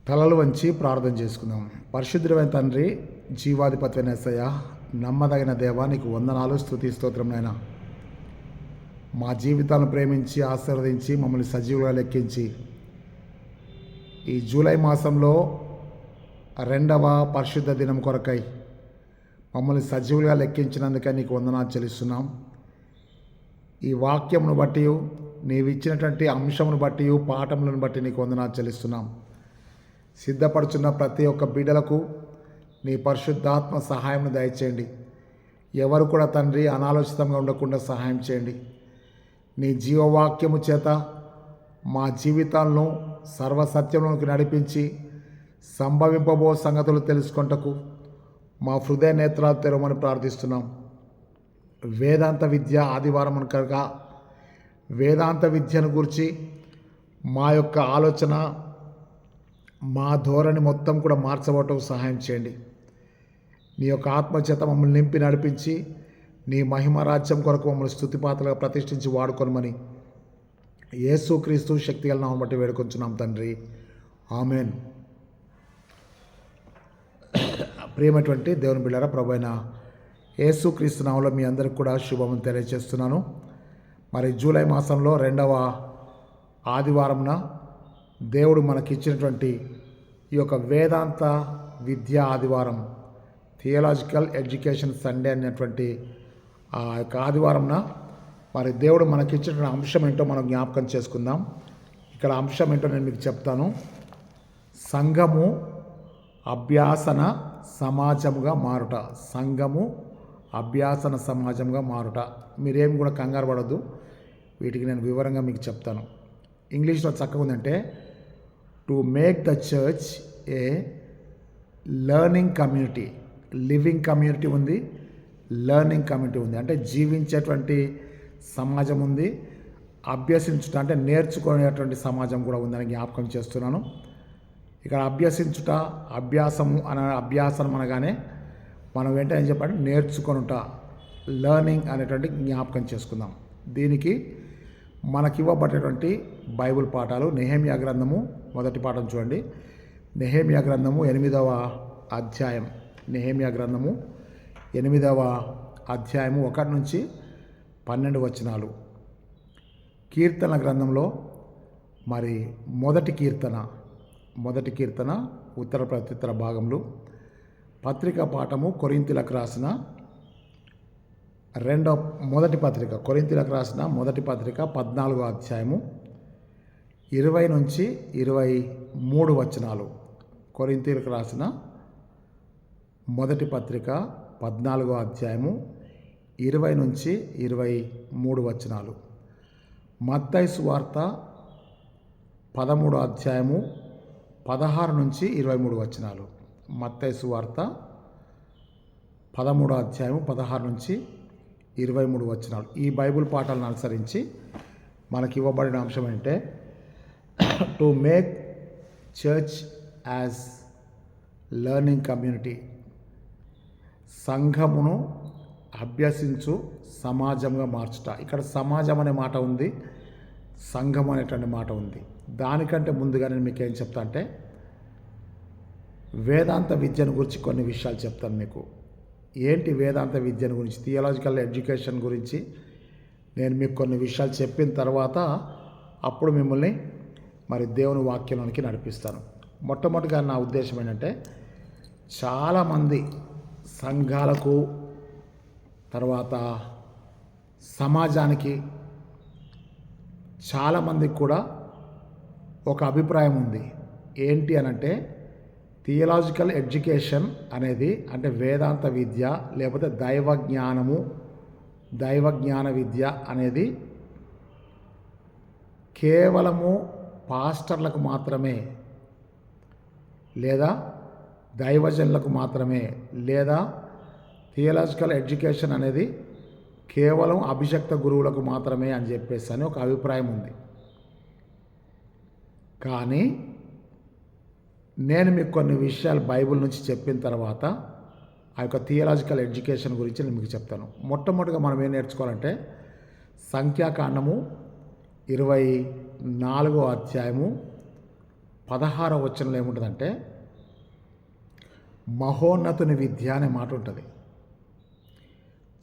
తలలు వంచి ప్రార్థన చేసుకుందాం. పరిశుద్ధుడైన తండ్రి, జీవాధిపతి యేసయ్య, నమ్మదగిన దేవా, నీకు వందనాలు, స్తుతి, స్తోత్రం నాయనా. మా జీవితాలను ప్రేమించి ఆశీర్వదించి మమ్మల్ని సజీవులుగా లెక్కించి ఈ జూలై మాసంలో 2వ పరిశుద్ధ దినం కొరకై మమ్మల్ని సజీవులుగా లెక్కించినందుకే నీకు వందనాలు చెల్లిస్తున్నాం. ఈ వాక్యమును బట్టి, నీవు ఇచ్చినటువంటి అంశమును బట్టి, పాఠములను బట్టి నీకు వందనాలు చెల్లిస్తున్నాం. సిద్ధపడుచున్న ప్రతి ఒక్క బిడ్డలకు నీ పరిశుద్ధాత్మ సహాయం దయచేయండి. ఎవరు కూడా తండ్రి అనాలోచితంగా ఉండకుండా సహాయం చేయండి. నీ జీవవాక్యము చేత మా జీవితాలను సర్వసత్యంలోకి నడిపించి సంభవింపబో సంగతులు తెలుసుకొంటకు మా హృదయ నేత్రాలు తెరవమని ప్రార్థిస్తున్నాం. వేదాంత విద్య ఆదివారం కనుక వేదాంత విద్యను గురించి మా యొక్క ఆలోచన, మా ధోరణి మొత్తం కూడా మార్చబోటకు సహాయం చేయండి. నీ యొక్క ఆత్మచేత మమ్మల్ని నింపి నడిపించి నీ మహిమ రాజ్యం కొరకు మమ్మల్ని స్తుతిపాత్రలుగా ప్రతిష్ఠించి వాడుకొనమని యేసుక్రీస్తు శక్తిగల నామమును బట్టి వేడుకొంచున్నాం తండ్రి, ఆమెన్. ప్రియమైనటువంటి దేవుని బిడ్డలారా, ప్రభువైన యేసుక్రీస్తు నామములో మీ అందరికి కూడా శుభమును తెలియజేస్తున్నాను. మరి జూలై మాసంలో 2వ ఆదివారంన దేవుడు మనకిచ్చినటువంటి ఈ యొక్క వేదాంత విద్యా ఆదివారం, థియలాజికల్ ఎడ్యుకేషన్ సండే అనేటువంటి ఆ యొక్క ఆదివారంన మరి దేవుడు మనకిచ్చినటువంటి అంశం ఏంటో మనం జ్ఞాపకం చేసుకుందాం. ఇక్కడ అంశం ఏంటో నేను మీకు చెప్తాను. సంఘము అభ్యాసన సమాజంగా మారుట. సంఘము అభ్యాసన సమాజంగా మారుట. మీరేం కూడా కంగారు పడద్దు, వీటికి నేను వివరంగా మీకు చెప్తాను. ఇంగ్లీష్లో చక్కగా ఉందంటే, to make the church A learning community. Living community ఉంది, లెర్నింగ్ కమ్యూనిటీ ఉంది. అంటే జీవించేటువంటి సమాజం ఉంది, అభ్యసించుట అంటే నేర్చుకునేటువంటి సమాజం కూడా ఉందని జ్ఞాపకం చేస్తున్నాను. ఇక్కడ అభ్యసించుట, అభ్యాసం అనగానే మనం వెంటనే ఏం చెప్పండి, నేర్చుకొనుట, లెర్నింగ్ అనేటువంటి జ్ఞాపకం చేసుకుందాం. దీనికి మనకివ్వబడేటువంటి బైబిల్ పాఠాలు నెహెమ్యా గ్రంథము మొదటి పాఠం చూడండి. నెహెమ్యా గ్రంథము 8వ అధ్యాయం. నెహెమ్యా గ్రంథము 8వ అధ్యాయము 1 నుంచి 12 వచనాలు. కీర్తన గ్రంథంలో మరి మొదటి కీర్తన ఉత్తర ప్రత్యుత్తర భాగంలో. పత్రిక పాఠము కొరింథీయులకు రాసిన మొదటి పత్రిక, కొరింథీయులకు రాసిన మొదటి పత్రిక 14వ అధ్యాయము 20 నుంచి 23 వచనాలు. కొరింథీయులకు రాసిన మొదటి పత్రిక 14వ అధ్యాయము 20 నుంచి 23 వచనాలు. మత్తయి సువార్త 13వ అధ్యాయము 16 నుంచి 23 వచనాలు. మత్తయి సువార్త 13వ అధ్యాయము 16 నుంచి 23 వచనాలు. ఈ బైబిల్ పాఠాలను అనుసరించి మనకి ఇవ్వబడిన అంశం అంటే, to make church as learning community. సంఘమును అభ్యసించు సమాజంగా మార్చుట. ఇక్కడ సమాజం అనే మాట ఉంది, సంఘం అనేటువంటి మాట ఉంది. దానికంటే ముందుగా నేను మీకు ఏం చెప్తా అంటే, వేదాంత విద్యను గురించి కొన్ని విషయాలు చెప్తాను మీకు. ఏంటి వేదాంత విద్యను గురించి, థియలాజికల్ ఎడ్యుకేషన్ గురించి నేను మీకు కొన్ని విషయాలు చెప్పిన తర్వాత అప్పుడు మిమ్మల్ని మరి దేవుని వాక్యంలోనికి నడిపిస్తాను. మొట్టమొదటిగా నా ఉద్దేశం ఏంటంటే, చాలామంది సంఘాలకు తర్వాత సమాజానికి చాలామందికి కూడా ఒక అభిప్రాయం ఉంది. ఏంటి అనంటే, థియలాజికల్ ఎడ్యుకేషన్ అనేది అంటే వేదాంత విద్య లేకపోతే దైవజ్ఞాన విద్య అనేది కేవలము పాస్టర్లకు మాత్రమే, లేదా దైవజనులకు మాత్రమే, లేదా థియలాజికల్ ఎడ్యుకేషన్ అనేది కేవలం అభిషక్త గురువులకు మాత్రమే అని చెప్పేసి అని ఒక అభిప్రాయం ఉంది. కానీ నేను మీకు కొన్ని విషయాలు బైబిల్ నుంచి చెప్పిన తర్వాత ఆ యొక్క థియలాజికల్ ఎడ్యుకేషన్ గురించి నేను మీకు చెప్తాను. మొట్టమొదటిగా మనం ఏం నేర్చుకోవాలంటే, సంఖ్యాకాండము 24వ అధ్యాయము 16వ వచనంలో ఏముంటుందంటే, మహోన్నతుని విద్య అనే మాట ఉంటుంది.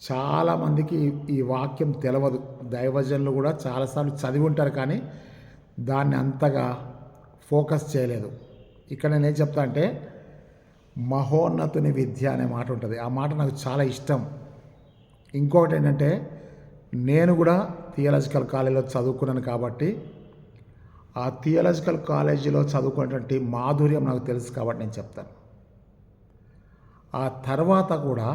చాలామందికి ఈ వాక్యం తెలవదు. దైవజనులు కూడా చాలాసార్లు చదివి ఉంటారు, కానీ దాన్ని అంతగా ఫోకస్ చేయలేదు. ఇక్కడ నేనేం చెప్తా అంటే, మహోన్నతుని విద్య అనే మాట ఉంటుంది. ఆ మాట నాకు చాలా ఇష్టం. ఇంకొకటి ఏంటంటే, నేను కూడా థియాలజికల్ కాలేజీలో చదువుకున్నాను కాబట్టి ఆ థియాలజికల్ కాలేజీలో చదువుకున్నటువంటి మాధుర్యం నాకు తెలుసు కాబట్టి నేను చెప్తాను. ఆ తర్వాత కూడా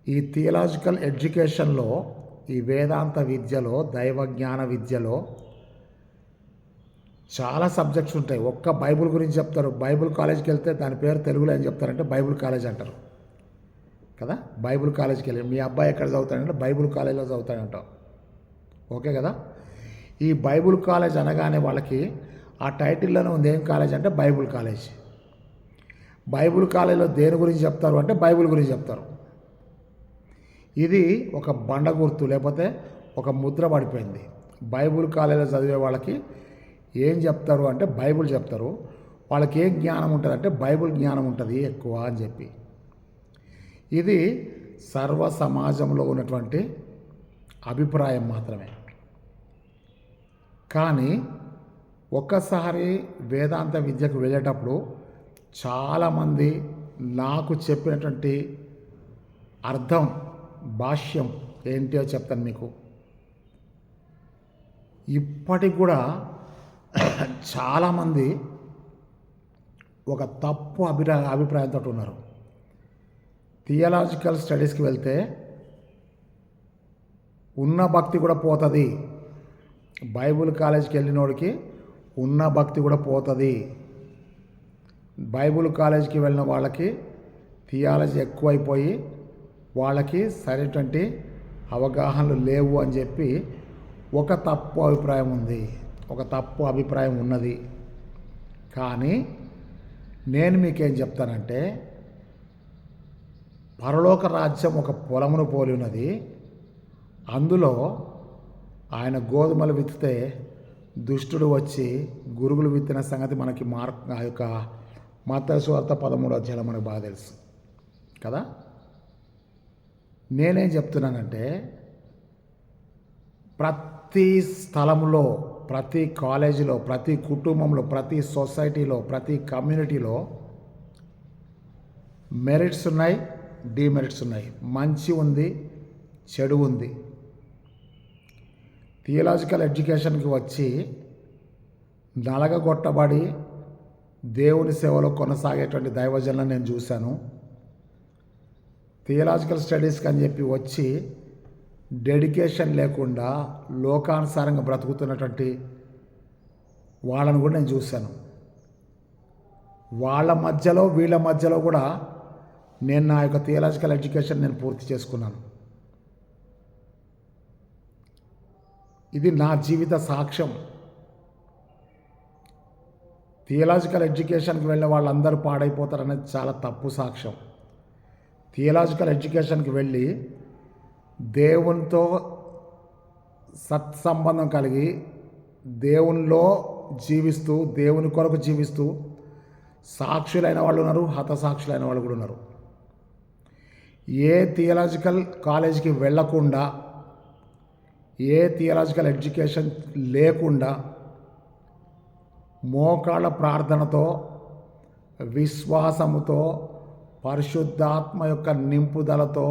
ఈ థియాలజికల్ ఎడ్యుకేషన్లో, ఈ వేదాంత విద్యలో, దైవజ్ఞాన విద్యలో చాలా సబ్జెక్ట్స్ ఉంటాయి. ఒక్క బైబిల్ గురించి చెప్తారు. బైబిల్ కాలేజ్కి వెళ్తే దాని పేరు తెలుగులో ఏం చెప్తారంటే బైబిల్ కాలేజ్ అంటారు కదా. బైబిల్ కాలేజ్కి వెళ్ళి మీ అబ్బాయి ఎక్కడ చదువుతాడంటే బైబిల్ కాలేజ్లో చదువుతాడంటావు. ఓకే కదా. ఈ బైబిల్ కాలేజ్ అనగానే వాళ్ళకి ఆ టైటిల్లోనే ఉంది ఏం కాలేజ్ అంటే బైబిల్ కాలేజ్. బైబిల్ కాలేజ్లో దేని గురించి చెప్తారు అంటే బైబిల్ గురించి చెప్తారు. ఇది ఒక బండ గుర్తు, లేకపోతే ఒక ముద్ర పడిపోయింది. బైబిల్ కాలేజీలో చదివే వాళ్ళకి ఏం చెప్తారు అంటే బైబిల్ చెప్తారు. వాళ్ళకి ఏం జ్ఞానం ఉంటుంది అంటే బైబిల్ జ్ఞానం ఉంటుంది ఎక్కువ అని చెప్పి. ఇది సర్వ సమాజంలో ఉన్నటువంటి అభిప్రాయం మాత్రమే. కానీ ఒక్కసారి వేదాంత విద్యకు వెళ్ళేటప్పుడు చాలామంది నాకు చెప్పినటువంటి అర్థం, భాష్యం ఏంటో చెప్తాను మీకు. ఇప్పటికి కూడా చాలామంది ఒక తప్పు అభిప్రాయంతో ఉన్నారు. థియాలజికల్ స్టడీస్కి వెళ్తే ఉన్న భక్తి కూడా పోతుంది. బైబిల్ కాలేజ్కి వెళ్ళినోడికి ఉన్న భక్తి కూడా పోతుంది. బైబిల్ కాలేజ్కి వెళ్ళిన వాళ్ళకి థియాలజీ ఎక్కువైపోయి వాళ్ళకి సరైనటువంటి అవగాహనలు లేవు అని చెప్పి ఒక తప్పు అభిప్రాయం ఉంది, ఒక తప్పు అభిప్రాయం ఉన్నది. కానీ నేను మీకేం చెప్తానంటే, పరలోక రాజ్యం ఒక పొలమును పోలి ఉన్నది. అందులో ఆయన గోధుమలు విత్తితే దుష్టుడు వచ్చి గురుగులు విత్తిన సంగతి మనకి ఆ యొక్క మత్తయి సువార్త 13వ అధ్యాయంలో మనకు బాగా తెలుసు కదా. నేనేం చెప్తున్నానంటే, ప్రతి స్థలంలో, ప్రతి కాలేజీలో, ప్రతి కుటుంబంలో, ప్రతి సొసైటీలో, ప్రతి కమ్యూనిటీలో మెరిట్స్ ఉన్నాయి, డిమెరిట్స్ ఉన్నాయి. మంచి ఉంది, చెడు ఉంది. థియాలజికల్ ఎడ్యుకేషన్కి వచ్చి నలగగొట్టబడి దేవుని సేవలో కొనసాగేటువంటి దైవజనులను నేను చూశాను. థియాలజికల్ స్టడీస్కి అని చెప్పి వచ్చి డెడికేషన్ లేకుండా లోకానుసారంగా బ్రతుకుతున్నటువంటి వాళ్ళను కూడా నేను చూశాను. వాళ్ళ మధ్యలో వీళ్ళ మధ్యలో కూడా నేను నా యొక్క థియాలజికల్ ఎడ్యుకేషన్ నేను పూర్తి చేసుకున్నాను. ఇది నా జీవిత సాక్ష్యం. థియాలజికల్ ఎడ్యుకేషన్కి వెళ్ళిన వాళ్ళందరూ పాడైపోతారనేది చాలా తప్పు సాక్ష్యం. థియాలజికల్ ఎడ్యుకేషన్కి వెళ్ళి దేవునితో సత్సంబంధం కలిగి దేవునిలో జీవిస్తూ, దేవుని కొరకు జీవిస్తూ సాక్షులైన వాళ్ళు ఉన్నారు, హతసాక్షులైన వాళ్ళు కూడా ఉన్నారు. ఏ థియాలజికల్ కాలేజీకి వెళ్ళకుండా, ఏ థియాలజికల్ ఎడ్యుకేషన్ లేకుండా మోకాళ్ళ ప్రార్థనతో, విశ్వాసముతో, పరిశుద్ధాత్మ యొక్క నింపుదలతో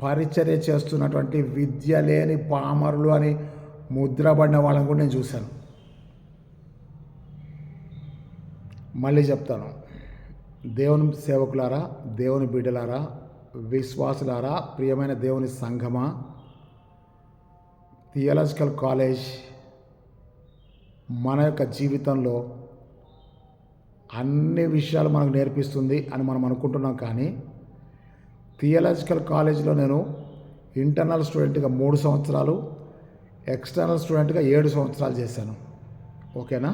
పరిచర్య చేస్తున్నటువంటి విద్య లేని పామరులు అని ముద్రపడిన వాళ్ళని కూడా నేను చూశాను. మళ్ళీ చెప్తాను, దేవుని సేవకులారా, దేవుని బిడ్డలారా, విశ్వాసులారా, ప్రియమైన దేవుని సంఘమా, థియాలజికల్ కాలేజ్ మన యొక్క జీవితంలో అన్ని విషయాలు మనకు నేర్పిస్తుంది అని మనం అనుకుంటున్నాం. కానీ థియాలజికల్ కాలేజీలో నేను ఇంటర్నల్ స్టూడెంట్గా 3 సంవత్సరాలు, ఎక్స్టర్నల్ స్టూడెంట్గా 7 సంవత్సరాలు చేశాను. ఓకేనా.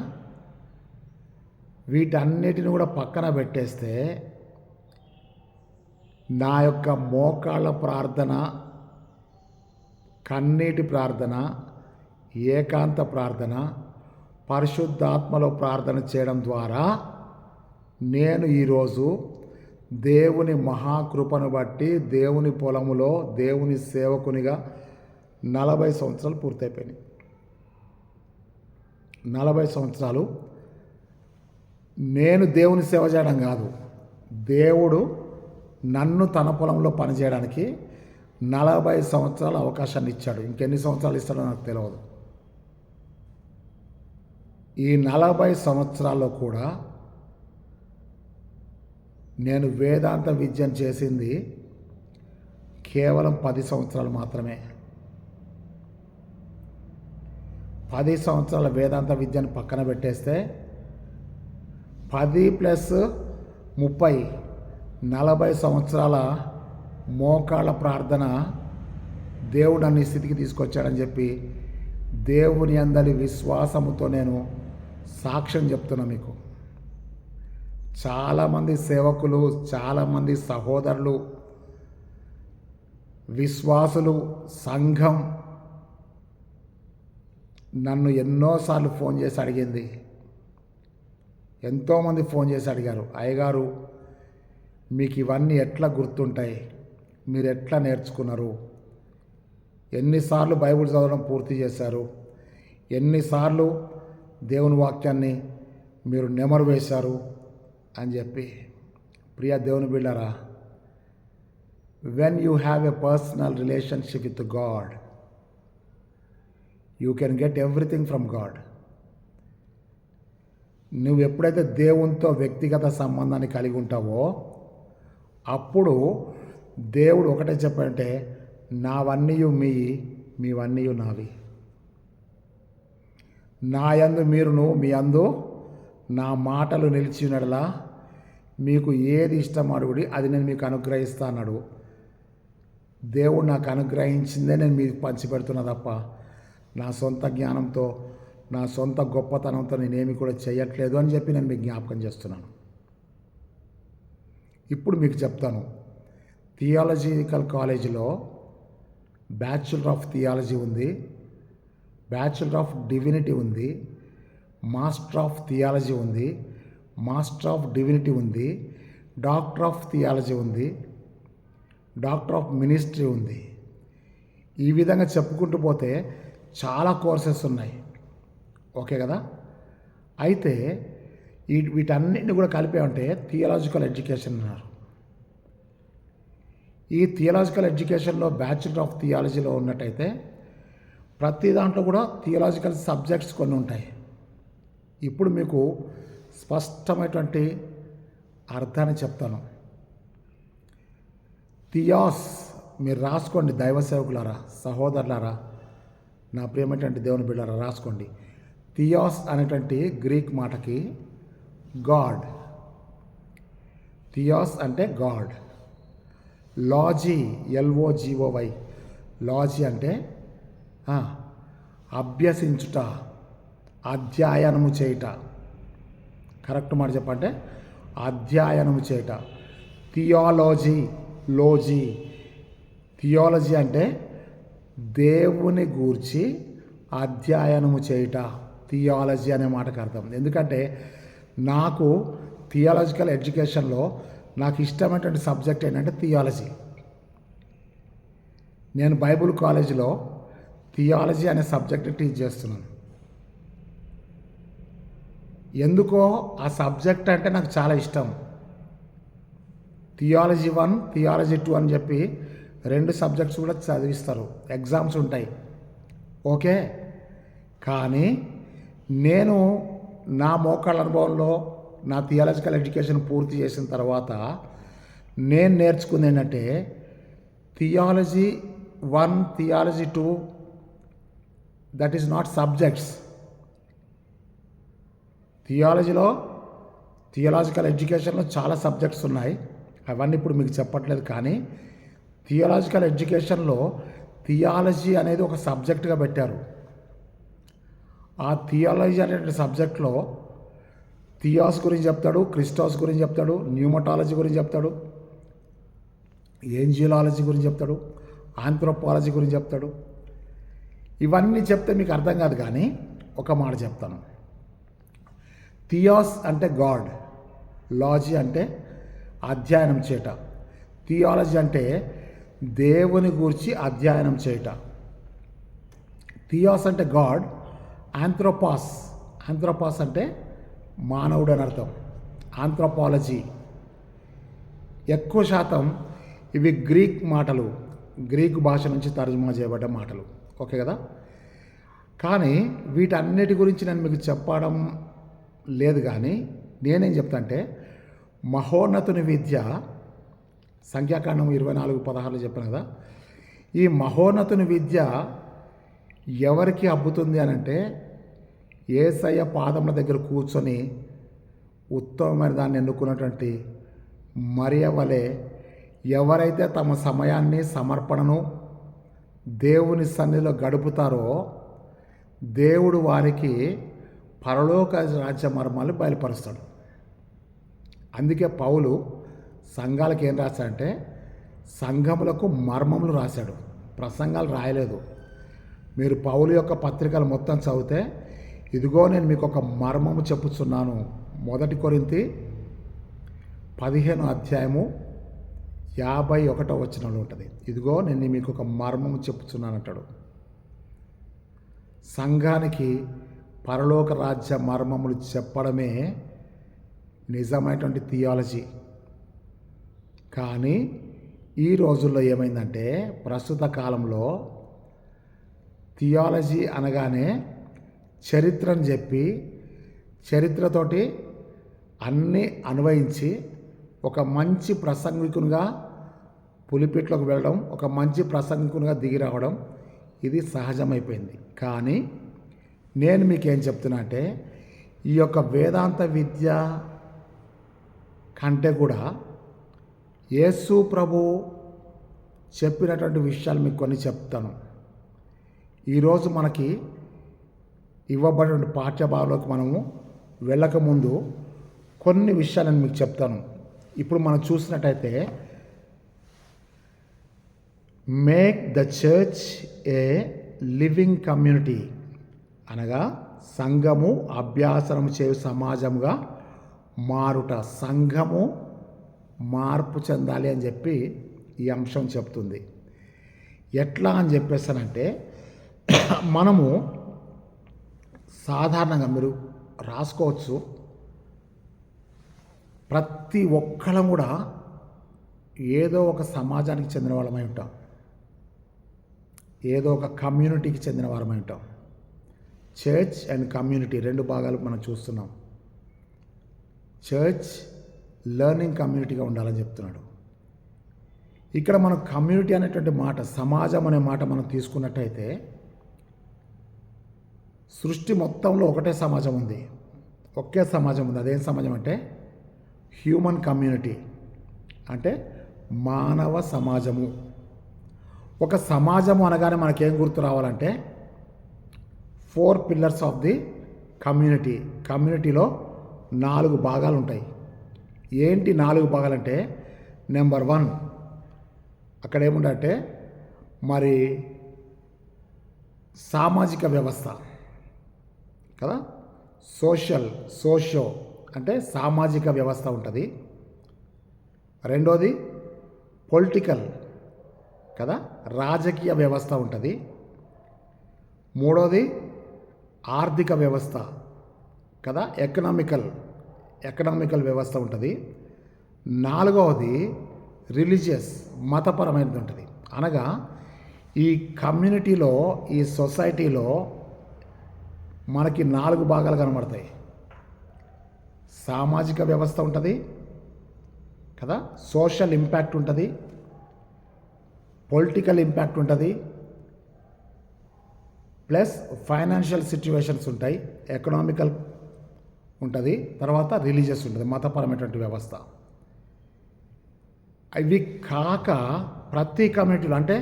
వీటన్నిటిని కూడా పక్కన పెట్టేస్తే నా యొక్క మోకాళ్ళ ప్రార్థన, కన్నీటి ప్రార్థన, ఏకాంత ప్రార్థన, పరిశుద్ధాత్మలో ప్రార్థన చేయడం ద్వారా నేను ఈరోజు దేవుని మహాకృపను బట్టి దేవుని పొలములో దేవుని సేవకునిగా 40 సంవత్సరాలు పూర్తయిపోయినాయి. 40 సంవత్సరాలు నేను దేవుని సేవ చేయడం కాదు, దేవుడు నన్ను తన పొలంలో పనిచేయడానికి 40 సంవత్సరాల అవకాశాన్ని ఇచ్చాడు. ఇంకెన్ని సంవత్సరాలు ఇస్తాడో నాకు తెలియదు. ఈ 40 సంవత్సరాల్లో కూడా నేను వేదాంత విద్యను చేసింది కేవలం 10 సంవత్సరాలు మాత్రమే. 10 సంవత్సరాల వేదాంత విద్యను పక్కన పెట్టేస్తే 10 + 30 40 సంవత్సరాల మోకాళ్ళ ప్రార్థన దేవుడు నన్ను ఈ స్థితికి తీసుకొచ్చాడని చెప్పి దేవుని అందరి విశ్వాసముతో నేను సాక్ష్యం చెప్తున్నా మీకు. చాలామంది సేవకులు, చాలామంది సహోదరులు, విశ్వాసులు, సంఘం నన్ను ఎన్నోసార్లు ఫోన్ చేసి అడిగింది. ఎంతోమంది ఫోన్ చేసి అడిగారు, అయ్యగారు మీకు ఇవన్నీ ఎట్లా గుర్తుంటాయి, మీరు ఎట్లా నేర్చుకున్నారు, ఎన్నిసార్లు బైబిల్ చదవడం పూర్తి చేశారు, ఎన్నిసార్లు దేవుని వాక్యాన్ని మీరు నెమరు వేశారు అని చెప్పి. ప్రియ దేవుని బిడ్డలారా, when you have a personal relationship with God, you can get everything from God. నువ్వు ఎప్పుడైతే దేవునితో వ్యక్తిగత సంబంధాన్ని కలిగి ఉంటావో అప్పుడు దేవుడు ఒకటే చెప్పంటే, నావన్నీ మీవన్నీ నావి, నా యందు మీరును మీ అందు నా మాటలు నిలిచినడలా మీకు ఏది ఇష్టం అడుగుడి, అది నేను మీకు అనుగ్రహిస్తా అన్నాడు. దేవుడు నాకు అనుగ్రహించిందే నేను మీకు పంచిపెడుతున్నా తప్ప నా సొంత జ్ఞానంతో, నా సొంత గొప్పతనంతో నేనేమి కూడా చేయట్లేదు అని చెప్పి నేను మీకు జ్ఞాపకం చేస్తున్నాను. ఇప్పుడు మీకు చెప్తాను. థియాలజికల్ కాలేజీలో బ్యాచులర్ ఆఫ్ థియాలజీ ఉంది, బ్యాచులర్ ఆఫ్ డివినిటీ ఉంది, మాస్టర్ ఆఫ్ థియాలజీ ఉంది, మాస్టర్ ఆఫ్ డివినిటీ ఉంది, డాక్టర్ ఆఫ్ థియాలజీ ఉంది, డాక్టర్ ఆఫ్ మినిస్ట్రీ ఉంది. ఈ విధంగా చెప్పుకుంటూ పోతే చాలా కోర్సెస్ ఉన్నాయి. ఓకే కదా? అయితే వీటన్నిటిని కూడా కలిపేమంటే థియాలజికల్ ఎడ్యుకేషన్ అన్నారు. ఈ థియాలజికల్ ఎడ్యుకేషన్లో బ్యాచులర్ ఆఫ్ థియాలజీలో ఉన్నట్టయితే ప్రతి దాంట్లో కూడా థియాలజికల్ సబ్జెక్ట్స్ కొన్ని ఉంటాయి. ఇప్పుడు మీకు స్పష్టమైనటువంటి అర్థాన్ని చెప్తాను. థియాస్ మీరు రాసుకోండి, దైవ సేవకులారా, సహోదరులారా, నా ప్రియమైనటువంటి దేవుని బిడ్డలారా రాసుకోండి. థియాస్ అనేటువంటి గ్రీక్ మాటకి గాడ్, థియాస్ అంటే గాడ్. లాజీ, LOGOY, లాజీ అంటే అభ్యసించుట, అధ్యయనము చేయుట. కరెక్ట్ మాట చెప్పంటే అధ్యయనము చేయుట. థియాలజీ అంటే దేవుని గూర్చి అధ్యయనము చేయుట, థియాలజీ అనే మాటకు అర్థం. ఎందుకంటే నాకు థియాలజికల్ ఎడ్యుకేషన్లో నాకు ఇష్టమైనటువంటి సబ్జెక్ట్ ఏంటంటే థియాలజీ. నేను బైబిల్ కాలేజీలో థియాలజీ అనే సబ్జెక్ట్ టీచ్ చేస్తున్నాను. ఎందుకో ఆ సబ్జెక్ట్ అంటే నాకు చాలా ఇష్టం. థియాలజీ 1, థియాలజీ 2 అని చెప్పి 2 సబ్జెక్ట్స్ కూడా చదివిస్తారు, ఎగ్జామ్స్ ఉంటాయి. ఓకే, కానీ నేను నా మోకాళ్ళ అనుభవంలో నా థియాలజికల్ ఎడ్యుకేషన్ పూర్తి చేసిన తర్వాత నేను నేర్చుకుంది ఏంటంటే theology 1, theology 2 that is not subjects. Theological ఎడ్యుకేషన్లో చాలా సబ్జెక్ట్స్ ఉన్నాయి, అవన్నీ ఇప్పుడు మీకు చెప్పట్లేదు. కానీ థియాలజికల్ ఎడ్యుకేషన్లో థియాలజీ అనేది ఒక సబ్జెక్ట్గా పెట్టారు. ఆ థియాలజీ అనే సబ్జెక్ట్లో థియాస్ గురించి చెప్తాడు, క్రిస్టాస్ గురించి చెప్తాడు, న్యూమటాలజీ గురించి చెప్తాడు, ఏంజియాలజీ గురించి చెప్తాడు, ఆంథ్రోపాలజీ గురించి చెప్తాడు. ఇవన్నీ చెప్తే మీకు అర్థం కాదు. కానీ ఒక మాట చెప్తాను, థియాస్ అంటే గాడ్, లాజీ అంటే అధ్యయనం చేయట, థియాలజీ అంటే దేవుని గూర్చి అధ్యయనం చేయట. థియాస్ అంటే గాడ్, ఆంథ్రోపాస్ అంటే మానవుడు అని అర్థం. ఆంథ్రోపాలజీ ఎక్కువ శాతం ఇవి గ్రీక్ మాటలు, గ్రీకు భాష నుంచి తర్జుమా చేయబడ్డ మాటలు. ఓకే కదా. కానీ వీటన్నిటి గురించి నేను మీకు చెప్పడం లేదు. కానీ నేనేం చెప్తాంటే మహోన్నతుని విద్య, సంఖ్యాకాండం 24:16 చెప్పాను కదా. ఈ మహోన్నతుని విద్య ఎవరికి అబ్బుతుంది అని అంటే యేసయ్య పాదముల దగ్గర కూర్చొని ఉత్తమమైన దాన్ని ఎన్నుకున్నటువంటి మరియ వలె ఎవరైతే తమ సమయాన్ని, సమర్పణను దేవుని సన్నిధిలో గడుపుతారో దేవుడు వారికి పరలోక రాజ్య మర్మాలు బయలుపరుస్తాడు. అందుకే పౌలు సంఘాలకు ఏం రాశాడంటే సంఘములకు మర్మములు రాశాడు, ప్రసంగాలు రాయలేదు. మీరు పౌలు యొక్క పత్రికలు మొత్తం చదివితే ఇదిగో నేను మీకు ఒక మర్మము చెప్పుచున్నాను. 1 కొరింథీ 15:51 ఉంటుంది. ఇదిగో నేను మీకు ఒక మర్మము చెప్పుచున్నాను అంటాడు. సంఘానికి పరలోక రాజ్య మర్మములు చెప్పడమే నిజమైనటువంటి థియాలజీ. కానీ ఈ రోజుల్లో ఏమైందంటే ప్రస్తుత కాలంలో థియాలజీ అనగానే చరిత్రను చెప్పి చరిత్రతోటి అన్నీ అన్వయించి ఒక మంచి ప్రసంగికునిగా పులిపిట్లోకి వెళ్ళడం, ఒక మంచి ప్రసంగికునిగా దిగి రావడం ఇది సహజమైపోయింది. కానీ నేను మీకేం చెప్తున్నా అంటే ఈ యొక్క వేదాంత విద్య కంటే కూడా యేసు ప్రభు చెప్పినటువంటి విషయాలు మీకు కొన్ని చెప్తాను. ఈరోజు మనకి ఇవ్వబడిన పాఠ్యభాగంలోకి మనము వెళ్ళకముందు కొన్ని విషయాలు నేను మీకు చెప్తాను. ఇప్పుడు మనం చూసినట్టయితే make the church A living community అనగా సంఘము అభ్యాసనం చేయు సమాజంగా మారుట, సంఘము మార్పు చెందాలి అని చెప్పి ఈ అంశం చెప్తుంది. ఎట్లా అని చెప్పేసానంటే మనము సాధారణంగా మీరు రాసుకోవచ్చు, ప్రతి ఒక్కళ్ళం కూడా ఏదో ఒక సమాజానికి చెందిన వాళ్ళమై ఉంటాం, ఏదో ఒక కమ్యూనిటీకి చెందిన వారమై ఉంటాం. చర్చ్ అండ్ కమ్యూనిటీ రెండు భాగాలు మనం చూస్తున్నాం. చర్చ్ లెర్నింగ్ కమ్యూనిటీగా ఉండాలని చెప్తున్నాడు. ఇక్కడ మనం కమ్యూనిటీ అనేటువంటి మాట, సమాజం అనే మాట మనం తీసుకున్నట్టయితే సృష్టి మొత్తంలో ఒకటే సమాజం ఉంది, ఒకే సమాజం ఉంది. అదేం సమాజం అంటే హ్యూమన్ కమ్యూనిటీ, అంటే మానవ సమాజము. ఒక సమాజము అనగానే మనకేం గుర్తు రావాలంటే 4 పిల్లర్స్ ఆఫ్ ది కమ్యూనిటీ. కమ్యూనిటీలో 4 భాగాలు ఉంటాయి. ఏంటి 4 భాగాలంటే నెంబర్ 1 అక్కడ ఏముందంటే మరి సామాజిక వ్యవస్థ కదా, సోషో అంటే సామాజిక వ్యవస్థ ఉంటుంది. రెండోది పొలిటికల్ కదా, రాజకీయ వ్యవస్థ ఉంటుంది. మూడోది ఆర్థిక వ్యవస్థ కదా, ఎకనామికల్ వ్యవస్థ ఉంటుంది. నాలుగవది రిలీజియస్, మతపరమైనది ఉంటుంది. అనగా ఈ కమ్యూనిటీలో, ఈ సొసైటీలో మనకి 4 భాగాలు కనబడతాయి. సామాజిక వ్యవస్థ ఉంటుంది కదా, సోషల్ ఇంపాక్ట్ ఉంటుంది, పొలిటికల్ ఇంపాక్ట్ ఉంటుంది, ప్లస్ ఫైనాన్షియల్ సిచ్యువేషన్స్ ఉంటాయి, ఎకనామికల్ ఉంటుంది, తర్వాత రిలీజియస్ ఉంటుంది, మతపరమైనటువంటి వ్యవస్థ. ఇవి కాక ప్రతి కమ్యూనిటీలో, అంటే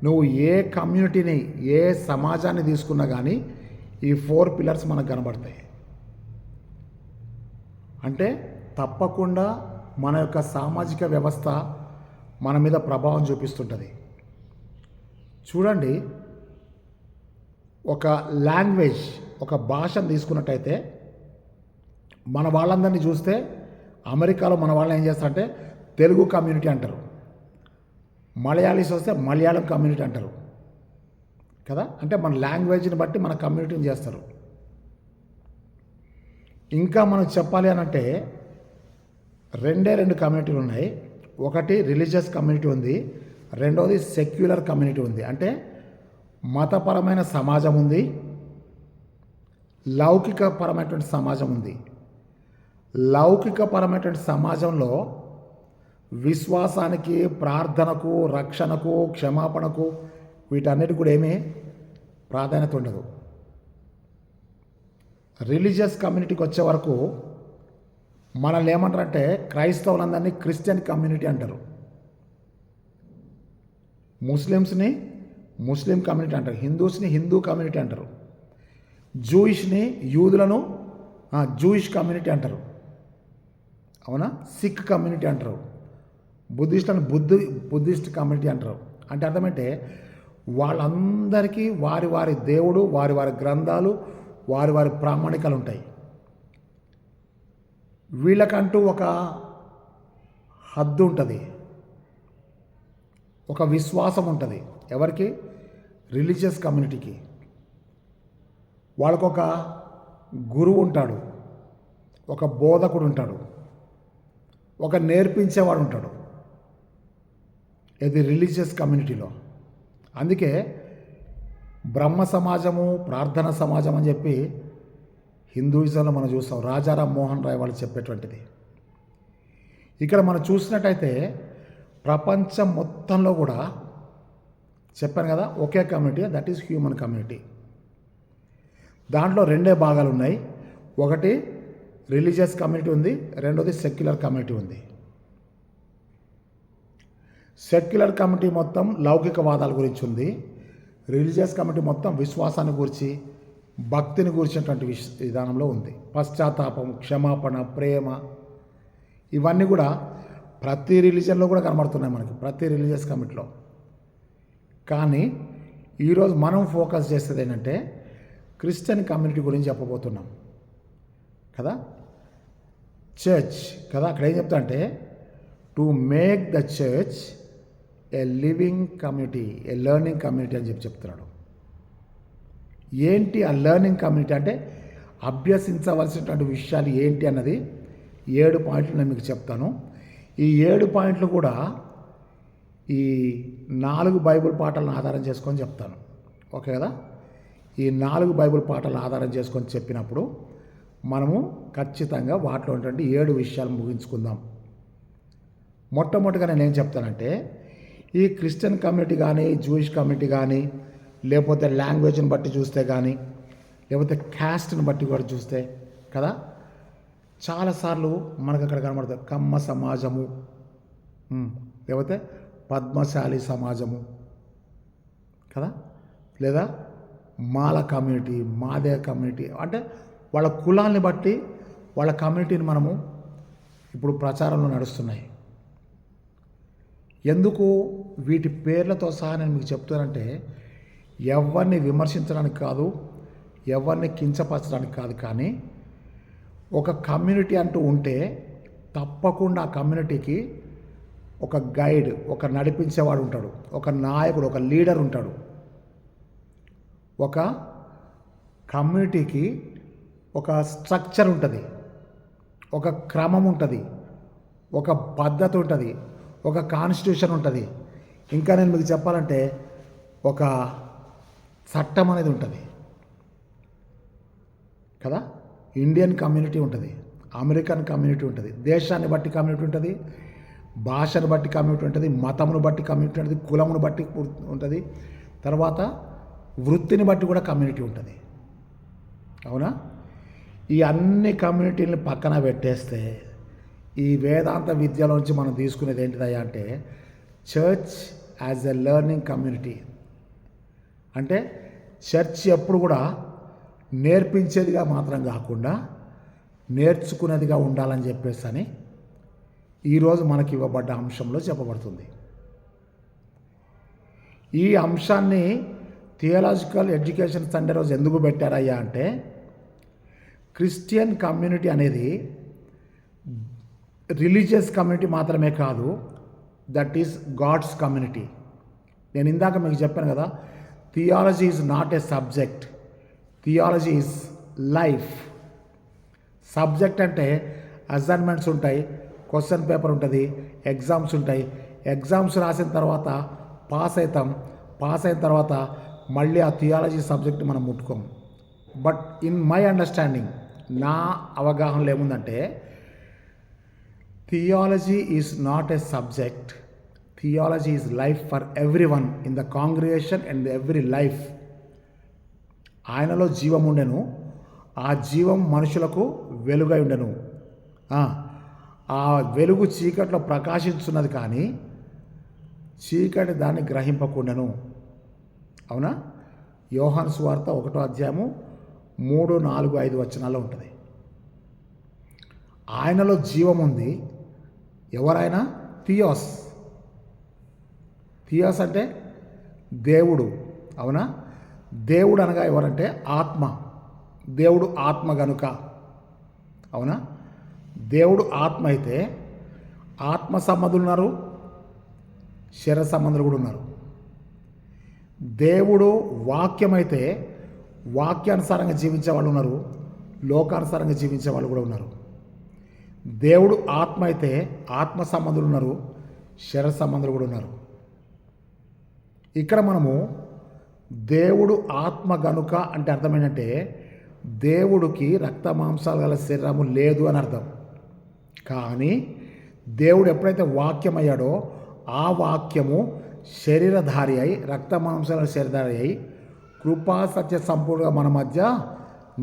నువ్వు ఏ కమ్యూనిటీని, ఏ సమాజాన్ని తీసుకున్నా కానీ ఈ 4 పిల్లర్స్ మనకు కనబడతాయి. అంటే తప్పకుండా మన యొక్క సామాజిక వ్యవస్థ మన మీద ప్రభావం చూపిస్తుంటుంది. చూడండి, ఒక లాంగ్వేజ్, ఒక భాషను తీసుకున్నట్టయితే మన వాళ్ళందరినీ చూస్తే అమెరికాలో మన వాళ్ళని ఏం చేస్తారంటే తెలుగు కమ్యూనిటీ అంటారు, మలయాళీస్ వస్తే మలయాళం కమ్యూనిటీ అంటారు కదా. అంటే మన లాంగ్వేజ్ని బట్టి మన కమ్యూనిటీని చేస్తారు. ఇంకా మనం చెప్పాలి అని అంటే రెండు కమ్యూనిటీలు ఉన్నాయి. ఒకటి రిలీజియస్ కమ్యూనిటీ ఉంది, రెండవది సెక్యులర్ కమ్యూనిటీ ఉంది. అంటే మతపరమైన సమాజం ఉంది, లౌకికపరమైనటువంటి సమాజం ఉంది. లౌకికపరమైనటువంటి సమాజంలో విశ్వాసానికి, ప్రార్థనకు, రక్షణకు, క్షమాపణకు వీటన్నిటి కూడా ఏమీ ప్రాధాన్యత ఉండదు. రిలీజియస్ కమ్యూనిటీకి వచ్చే వరకు మనల్ని ఏమంటారంటే క్రైస్తవులందరినీ క్రిస్టియన్ కమ్యూనిటీ అంటారు, ముస్లిమ్స్ని ముస్లిం కమ్యూనిటీ అంటారు, హిందూస్ని హిందూ కమ్యూనిటీ అంటారు, జూయిష్ని యూదులను జూయిష్ కమ్యూనిటీ అంటారు, అవునా, సిక్ కమ్యూనిటీ అంటారు, బుద్ధిస్టులను బుద్ధిస్ట్ కమ్యూనిటీ అంటారు. అంటే అర్థమంటే వాళ్ళందరికీ వారి వారి దేవుడు, వారి వారి గ్రంథాలు, వారి వారి ప్రామాణికాలు ఉంటాయి. వీళ్ళకంటూ ఒక హద్దు ఉంటుంది, ఒక విశ్వాసం ఉంటుంది. ఎవరికి? రిలీజియస్ కమ్యూనిటీకి. వాళ్ళకొక గురువు ఉంటాడు, ఒక బోధకుడు ఉంటాడు, ఒక నేర్పించేవాడు ఉంటాడు. ఇది రిలీజియస్ కమ్యూనిటీలో. అందుకే బ్రహ్మ సమాజము, ప్రార్థన సమాజం అని చెప్పి హిందూయిజంలో మనం చూస్తాం. రాజారాం మోహన్ రాయ్ వాళ్ళు చెప్పేటువంటిది. ఇక్కడ మనం చూసినట్టయితే ప్రపంచం మొత్తంలో కూడా చెప్పాను కదా ఒకే community, that is human community. దాంట్లో రెండే భాగాలు ఉన్నాయి. ఒకటి రిలీజియస్ కమ్యూనిటీ ఉంది, రెండోది సెక్యులర్ కమ్యూనిటీ ఉంది. సెక్యులర్ కమ్యూనిటీ మొత్తం లౌకికవాదాల గురించి ఉంది. రిలీజియస్ కమ్యూనిటీ మొత్తం విశ్వాసాన్ని గురించి, భక్తిని గురించినటువంటి విధానంలో ఉంది. పశ్చాత్తాపం, క్షమాపణ, ప్రేమ, ఇవన్నీ కూడా ప్రతి రిలీజన్లో కూడా కనబడుతున్నాయి మనకి, ప్రతి రిలీజియస్ కమ్యూనిటీలో. కానీ ఈరోజు మనం ఫోకస్ చేసేది ఏంటంటే క్రిస్టియన్ కమ్యూనిటీ గురించి చెప్పబోతున్నాం కదా. చర్చ్ కదా, అక్కడ ఏం చెప్తా అంటే to make the church A living community, A learning community అని చెప్తున్నాడు. ఏంటి ఆ లెర్నింగ్ కమ్యూనిటీ అంటే అభ్యసించవలసినటువంటి విషయాలు ఏంటి అన్నది 7 పాయింట్లు నేను మీకు చెప్తాను. ఈ 7 పాయింట్లు కూడా ఈ 4 బైబిల్ పాఠాలను ఆధారం చేసుకొని చెప్తాను, ఓకే కదా. ఈ 4 బైబిల్ పాఠాలను ఆధారం చేసుకొని చెప్పినప్పుడు మనము ఖచ్చితంగా వాటిలో ఉన్నటువంటి 7 విషయాలు ముగించుకుందాం. మొట్టమొదటిగా నేను ఏం చెప్తానంటే ఈ క్రిస్టియన్ కమ్యూనిటీ కానీ, జూయిష్ కమ్యూనిటీ కానీ, లేకపోతే లాంగ్వేజ్ని బట్టి చూస్తే కానీ, లేకపోతే క్యాస్ట్ని బట్టి కూడా చూస్తే కదా, చాలాసార్లు మనకు అక్కడ కనబడుతుంది కమ్మ సమాజము, లేకపోతే పద్మశాలి సమాజము కదా, లేదా మాల కమ్యూనిటీ, మాదే కమ్యూనిటీ. అంటే వాళ్ళ కులాన్ని బట్టి వాళ్ళ కమ్యూనిటీని మనము ఇప్పుడు ప్రచారంలో నడుస్తున్నాయి. ఎందుకు వీటి పేర్లతో సహా నేను మీకు చెప్తానంటే ఎవరిని విమర్శించడానికి కాదు, ఎవరిని కించపరచడానికి కాదు. కానీ ఒక కమ్యూనిటీ అంటూ ఉంటే తప్పకుండా ఆ కమ్యూనిటీకి ఒక గైడ్, ఒక నడిపించేవాడు ఉంటాడు, ఒక నాయకుడు, ఒక లీడర్ ఉంటాడు. ఒక కమ్యూనిటీకి ఒక స్ట్రక్చర్ ఉంటుంది, ఒక క్రమం ఉంటుంది, ఒక పద్ధతి ఉంటుంది, ఒక కాన్స్టిట్యూషన్ ఉంటుంది. ఇంకా నేను మీకు చెప్పాలంటే ఒక చట్టం అనేది ఉంటుంది కదా. ఇండియన్ కమ్యూనిటీ ఉంటుంది, అమెరికన్ కమ్యూనిటీ ఉంటుంది, దేశాన్ని బట్టి కమ్యూనిటీ ఉంటుంది, భాషను బట్టి కమ్యూనిటీ ఉంటుంది, మతమును బట్టి కమ్యూనిటీ ఉంటుంది, కులమును బట్టి ఉంటుంది, తర్వాత వృత్తిని బట్టి కూడా కమ్యూనిటీ ఉంటుంది, అవునా. ఈ అన్ని కమ్యూనిటీలను పక్కన పెట్టేస్తే ఈ వేదాంత విద్యలోంచి మనం తీసుకునేది ఏంటిదయ్యా అంటే church as a learning community. అంటే చర్చ్ ఎప్పుడు కూడా నేర్పించేదిగా మాత్రం కాకుండా నేర్చుకునేదిగా ఉండాలని చెప్పేసి అని ఈరోజు మనకి ఇవ్వబడ్డ అంశంలో చెప్పబడుతుంది. ఈ అంశాన్ని థియలాజికల్ ఎడ్యుకేషన్ సండే రోజు ఎందుకు పెట్టారయ్యా అంటే క్రిస్టియన్ కమ్యూనిటీ అనేది రిలీజియస్ కమ్యూనిటీ మాత్రమే కాదు, దట్ ఈస్ గాడ్స్ కమ్యూనిటీ. నేను ఇందాక మీకు చెప్పాను కదా, theology is not a subject, theology is life. Subject అంటే అసైన్మెంట్స్ ఉంటాయి, క్వశ్చన్ పేపర్ ఉంటుంది, ఎగ్జామ్స్ ఉంటాయి. ఎగ్జామ్స్ రాసిన తర్వాత పాస్ అవుతాం, పాస్ అయిన తర్వాత మళ్ళీ ఆ థియాలజీ సబ్జెక్ట్ మనం ముట్టుకోం. బట్ ఇన్ మై అండర్స్టాండింగ్, నా అవగాహనలో ఏముందంటే, theology is not a subject, theology is life for every one in the congregation and every life. ఆయనలో జీవం ఉండెను, ఆ జీవం మనుషులకు వెలుగై ఉండెను. ఆ వెలుగు చీకట్లో ప్రకాశించున్నది కానీ చీకటి దాన్ని గ్రహింపకుండెను. అవునా? యోహాను సువార్త 1వ అధ్యాయము 3, 4, 5 వచనాల్లో ఉంటుంది. ఆయనలో జీవం ఉంది. ఎవరైనా థియోస్, థియోస్ అంటే దేవుడు. అవునా? దేవుడు అనగా ఎవరంటే ఆత్మ. దేవుడు ఆత్మ గనుక. అవునా? దేవుడు ఆత్మ అయితే ఆత్మ సంబంధులు ఉన్నారు, శరీర సంబంధులు కూడా ఉన్నారు. దేవుడు వాక్యమైతే వాక్యానుసారంగా జీవించే వాళ్ళు ఉన్నారు, లోకానుసారంగా జీవించే వాళ్ళు కూడా ఉన్నారు. దేవుడు ఆత్మ అయితే ఆత్మ సంబంధులు ఉన్నారు, శరీర సంబంధులు కూడా ఉన్నారు. ఇక్కడ మనము దేవుడు ఆత్మ గనుక అంటే అర్థం ఏంటంటే, దేవుడికి రక్త మాంసాలు గల శరీరము లేదు అని అర్థం. కానీ దేవుడు ఎప్పుడైతే వాక్యం అయ్యాడో ఆ వాక్యము శరీరధారి అయి, రక్త మాంసాల శరీరధారి అయి, కృపా సత్య సంపూర్ణంగా మన మధ్య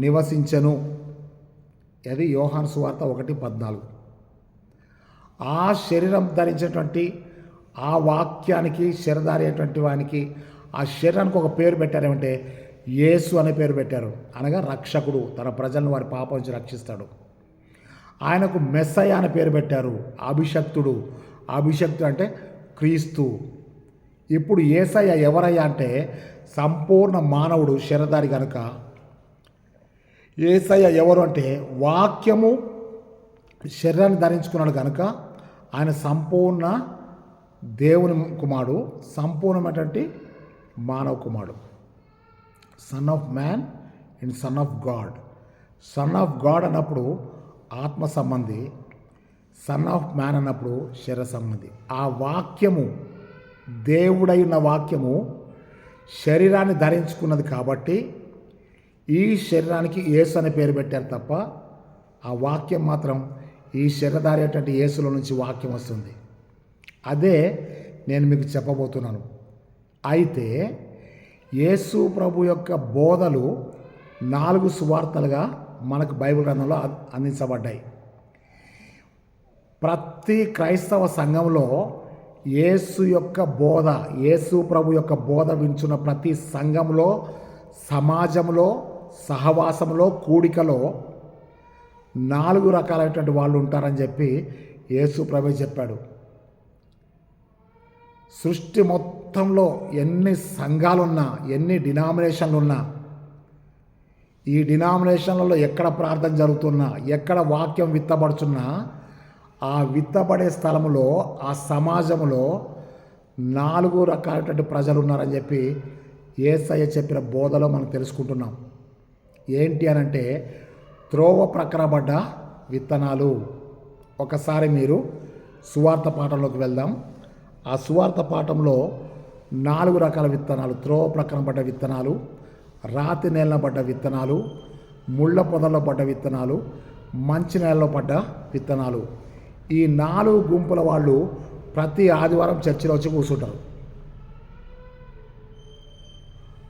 నివసించెను. అది యోహాను సువార్త 1:14. ఆ శరీరం ధరించినటువంటి ఆ వాక్యానికి, శరీరధారి అయినటువంటి వానికి, ఆ శరీరానికి ఒక పేరు పెట్టారేమంటే యేసు అనే పేరు పెట్టారు. అనగా రక్షకుడు, తన ప్రజలను వారి పాపం నుంచి రక్షిస్తాడు. ఆయనకు మెస్సయ్య అనే పేరు పెట్టారు. అభిషక్తుడు, అభిషక్తుడు అంటే క్రీస్తు. ఇప్పుడు యేసయ్య ఎవరయ్యా అంటే సంపూర్ణ మానవుడు, శరీరధారి కనుక. యేసయ్య ఎవరు అంటే వాక్యము శరీరాన్ని ధరించుకున్నాడు కనుక ఆయన సంపూర్ణ దేవుని కుమారుడు, సంపూర్ణమైనటువంటి మానవ కుమారుడు. Son of man and son of God. Son of God అన్నప్పుడు ఆత్మ సంబంధి, సన్ ఆఫ్ మ్యాన్ అన్నప్పుడు శరీర సంబంధి. ఆ వాక్యము, దేవుడై ఉన్న వాక్యము శరీరాన్ని ధరించుకున్నది కాబట్టి ఈ శరీరానికి యేసు అనే పేరు పెట్టారు తప్ప, ఆ వాక్యం మాత్రం ఈ శరీరధారి అయినటువంటి యేసులో నుంచి వాక్యం వస్తుంది. అదే నేను మీకు చెప్పబోతున్నాను. అయితే యేసు ప్రభు యొక్క బోధలు 4 సువార్తలుగా మనకు బైబిల్ గ్రంథంలో అందించబడ్డాయి. ప్రతి క్రైస్తవ సంఘంలో యేసు యొక్క బోధ, యేసు ప్రభు యొక్క బోధ వించున్న ప్రతి సంఘంలో, సమాజంలో, సహవాసంలో, కూడికలో 4 రకాలైనటువంటి వాళ్ళు ఉంటారని చెప్పి యేసు ప్రభు చెప్పాడు. సృష్టి మొత్తంలో ఎన్ని సంఘాలున్నా, ఎన్ని డినామినేషన్లు ఉన్నా, ఈ డినామినేషన్లలో ఎక్కడ ప్రార్థన జరుగుతున్నా, ఎక్కడ వాక్యం విత్తబడుతున్నా, ఆ విత్తబడే స్థలంలో, ఆ సమాజంలో 4 రకాలైనటువంటి ప్రజలు ఉన్నారని చెప్పి యేసయ్య చెప్పిన బోధలో మనం తెలుసుకుంటున్నాం. ఏంటి అనంటే త్రోవ ప్రక్కన పడ్డ విత్తనాలు. ఒకసారి మీరు సువార్త పాఠంలోకి వెళ్దాం. ఆ సువార్త పాఠంలో 4 రకాల విత్తనాలు: త్రోవ ప్రక్కన పడ్డ విత్తనాలు, రాతి నేలలో పడ్డ విత్తనాలు, ముళ్ళ పొదల్లో పడ్డ విత్తనాలు, మంచి నేలలో పడ్డ విత్తనాలు. ఈ 4 గుంపుల వాళ్ళు ప్రతి ఆదివారం చర్చిలో వచ్చి కూర్చుంటారు.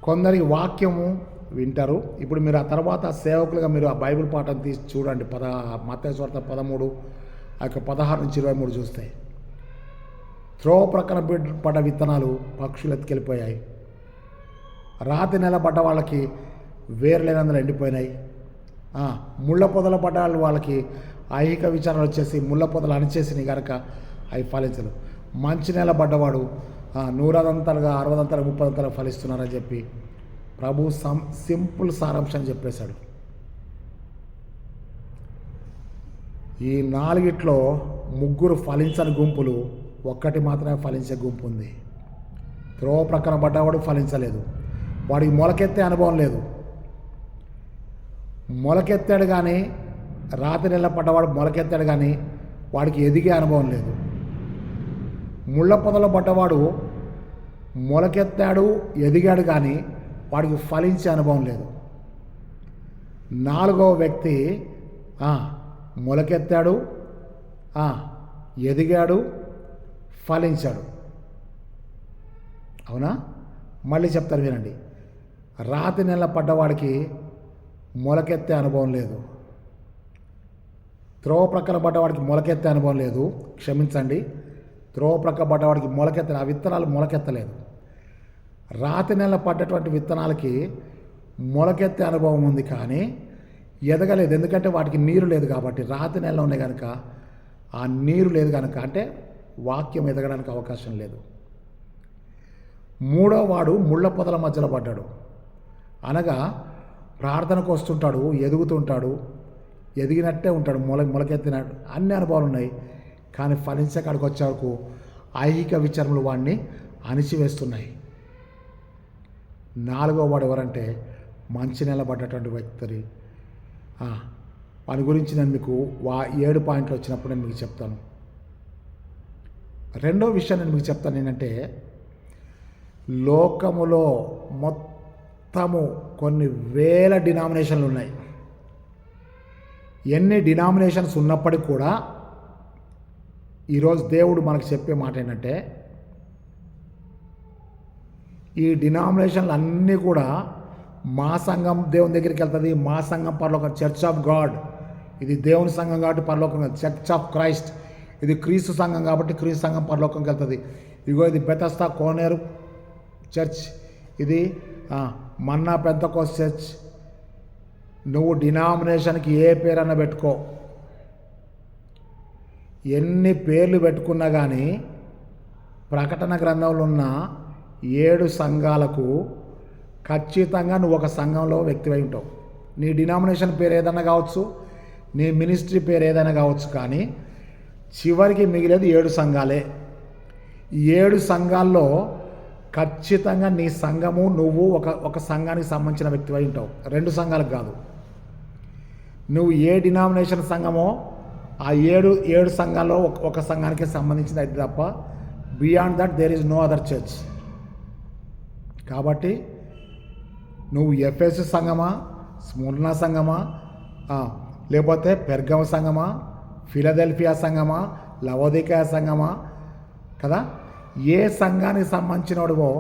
కొందరికి వాక్యము వింటారు. ఇప్పుడు మీరు ఆ తర్వాత సేవకులుగా మీరు ఆ బైబిల్ పాఠం తీసి చూడండి. మత్తయి సువార్త 13 16 నుంచి 23 చూస్తే, త్రోవ ప్రక్కన పడ్డ విత్తనాలు పక్షులు ఎత్తుకెళ్ళిపోయాయి. రాతి నెల పడ్డ వాళ్ళకి వేరు లేనందులో ఎండిపోయినాయి. ముళ్ళ పొదల పడ్డ వాళ్ళకి ఐహిక విచారాలు వచ్చేసి ముళ్ళ పొదలు అణిచేసినాయి కనుక అవి ఫలించలు. మంచి నెల పడ్డవాడు 100 60 30 ఫలిస్తున్నారని చెప్పి ప్రభు సింపుల్ సారాంశం చెప్పేశాడు. ఈ నాలుగిట్లో ముగ్గురు ఫలించని గుంపులు, ఒక్కటి మాత్రమే ఫలించే గుంపు ఉంది. త్రోవ ప్రక్కన పడ్డవాడు ఫలించలేదు, వాడికి మొలకెత్తే అనుభవం లేదు. మొలకెత్తాడు కానీ, రాత్రి నెల పడ్డవాడు మొలకెత్తాడు కానీ వాడికి ఎదిగే అనుభవం లేదు. ముళ్ళ పొదలో పడ్డవాడు మొలకెత్తాడు, ఎదిగాడు కానీ వాడికి ఫలించే అనుభవం లేదు. నాలుగవ వ్యక్తి మొలకెత్తాడు, ఎదిగాడు, ఫలించాడు. అవునా? మళ్ళీ చెప్తారు వినండి. రాతి నెల పడ్డవాడికి మొలకెత్తే అనుభవం లేదు, త్రోవ ప్రక్కన పడ్డవాడికి మొలకెత్తే అనుభవం లేదు. క్షమించండి, త్రోవ ప్రక్క పడ్డవాడికి ఆ విత్తనాలు మొలకెత్తలేదు. రాతి నెల పడ్డటువంటి విత్తనాలకి మొలకెత్తే అనుభవం ఉంది కానీ ఎదగలేదు. ఎందుకంటే వాటికి నీరు లేదు కాబట్టి. రాతి నెలలో ఉన్నాయి కనుక ఆ నీరు లేదు కనుక, అంటే వాక్యం ఎదగడానికి అవకాశం లేదు. మూడో వాడు ముళ్ళ పొదల మధ్యలో పడ్డాడు. అనగా ప్రార్థనకు వస్తుంటాడు, ఎదుగుతుంటాడు, ఎదిగినట్టే ఉంటాడు, మొలకెత్తినాడు, అన్ని అనుభవాలు ఉన్నాయి కానీ ఫలించే కాడికి వచ్చే వరకు ఐహిక విచారములు వాడిని అణిచివేస్తున్నాయి. నాలుగో వాడు ఎవరంటే మంచి నిలబడ్డటువంటి వ్యక్తి. వాని గురించి నేను మీకు 7 పాయింట్లు వచ్చినప్పుడు నేను మీకు చెప్తాను. రెండో విషయం నేను మీకు చెప్తాను ఏంటంటే, లోకములో మొత్తము కొన్ని వేల డినామినేషన్లు ఉన్నాయి. ఎన్ని డినామినేషన్స్ ఉన్నప్పటికీ కూడా ఈరోజు దేవుడు మనకు చెప్పే మాట ఏంటంటే, ఈ డినామినేషన్లు అన్నీ కూడా మా సంఘం దేవుని దగ్గరికి వెళ్తుంది, మా సంఘం పరలోకం, చర్చ్ ఆఫ్ గాడ్, ఇది దేవుని సంఘం కాబట్టి పరలోకం, చర్చ్ ఆఫ్ క్రైస్ట్ ఇది క్రీస్తు సంఘం కాబట్టి క్రీస్తు సంఘం పరలోకంకి వెళ్తుంది. ఇగో ఇది బెతస్తా కోనేరు చర్చ్, ఇది మన్నా పెంతకోస్త్ చర్చ్. నువ్వు డినామినేషన్కి ఏ పేరన్నా పెట్టుకో, ఎన్ని పేర్లు పెట్టుకున్నా కానీ ప్రకటన గ్రంథంలో ఉన్న 7 సంఘాలకు ఖచ్చితంగా నువ్వు ఒక సంఘంలో వ్యక్తివై ఉంటావు. నీ డినామినేషన్ పేరు ఏదైనా కావచ్చు, నీ మినిస్ట్రీ పేరు ఏదైనా కావచ్చు, కానీ చివరికి మిగిలేదు 7 సంఘాలే. 7 సంఘాల్లో ఖచ్చితంగా నీ సంఘము, నువ్వు ఒక సంఘానికి సంబంధించిన వ్యక్తివై ఉంటావు. 2 సంఘాలకు కాదు. నువ్వు ఏ డినామినేషన్ సంఘమో ఆ 7 సంఘాల్లో ఒక సంఘానికి సంబంధించింది అయితే తప్ప beyond that there is no other church. కాబట్టి నువ్వు ఎఫెసు సంఘమా, స్ముర్నా సంఘమా, లేకపోతే పెర్గమ సంఘమా, ఫిలదెల్ఫియా సంఘమా, లవోదికయ సంఘమా కదా, ఏ సంఘానికి సంబంధించినవాడువో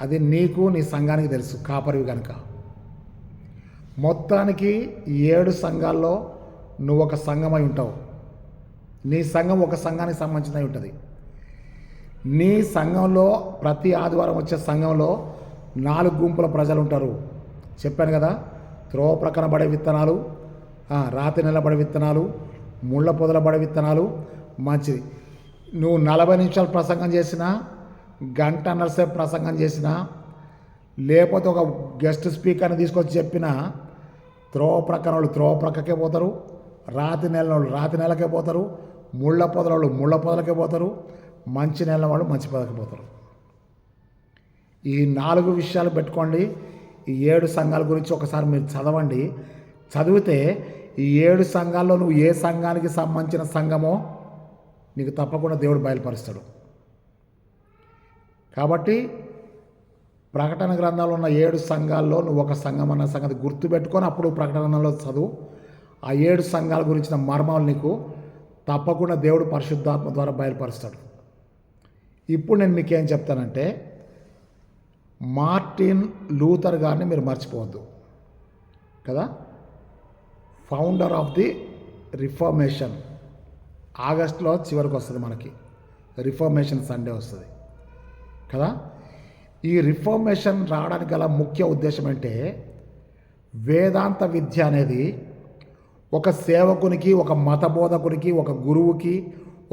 అది నీకు నీ సంఘానికి తెలుసు, కాపరివి కనుక. మొత్తానికి 7 సంఘాల్లో నువ్వు ఒక సంఘమై ఉంటావు. నీ సంఘం ఒక సంఘానికి సంబంధించినవి ఉంటుంది. నీ సంఘంలో ప్రతి ఆదివారం వచ్చే సంఘంలో 4 గుంపుల ప్రజలు ఉంటారు. చెప్పాను కదా, త్రోవ ప్రక్కన పడే విత్తనాలు, రాతి నిలబడే విత్తనాలు, ముళ్ళ పొదల పడే విత్తనాలు. మంచిది. నువ్వు 40 నిమిషాలు ప్రసంగం చేసినా, గంటన్నర సేపు ప్రసంగం చేసినా, లేకపోతే ఒక గెస్ట్ స్పీకర్ని తీసుకొచ్చి చెప్పినా, త్రోవ ప్రక్కన వాళ్ళు త్రోవ ప్రక్కకే పోతారు, రాతి నెల వాళ్ళు రాతి నెలకే పోతారు, ముళ్ళ పొదల వాళ్ళు ముళ్ళ పొదలకే పోతారు, మంచి నెల వాళ్ళు మంచి పొదలకి పోతారు. ఈ 4 విషయాలు పెట్టుకోండి. ఈ 7 సంఘాల గురించి ఒకసారి మీరు చదవండి. చదివితే ఈ 7 సంఘాల్లో నువ్వు ఏ సంఘానికి సంబంధించిన సంఘమో నీకు తప్పకుండా దేవుడు బయలుపరుస్తాడు. కాబట్టి ప్రకటన గ్రంథంలో ఉన్న 7 సంఘాల్లో నువ్వు ఒక సంఘం అన్న సంగతి గుర్తుపెట్టుకొని అప్పుడు ప్రకటనలో చదువు. ఆ 7 సంఘాల గురించిన మర్మాలు నీకు తప్పకుండా దేవుడు పరిశుద్ధాత్మ ద్వారా బయలుపరుస్తాడు. ఇప్పుడు నేను మీకేం చెప్తానంటే, మార్టిన్ లూథర్ గారిని మీరు మర్చిపోవద్దు కదా. Founder of the reformation. ఆగస్టులో చివరికి వస్తుంది మనకి, రిఫార్మేషన్ సండే వస్తుంది కదా. ఈ రిఫార్మేషన్ రావడానికి గల ముఖ్య ఉద్దేశం అంటే, వేదాంత విద్య అనేది ఒక సేవకునికి, ఒక మత బోధకునికి, ఒక గురువుకి,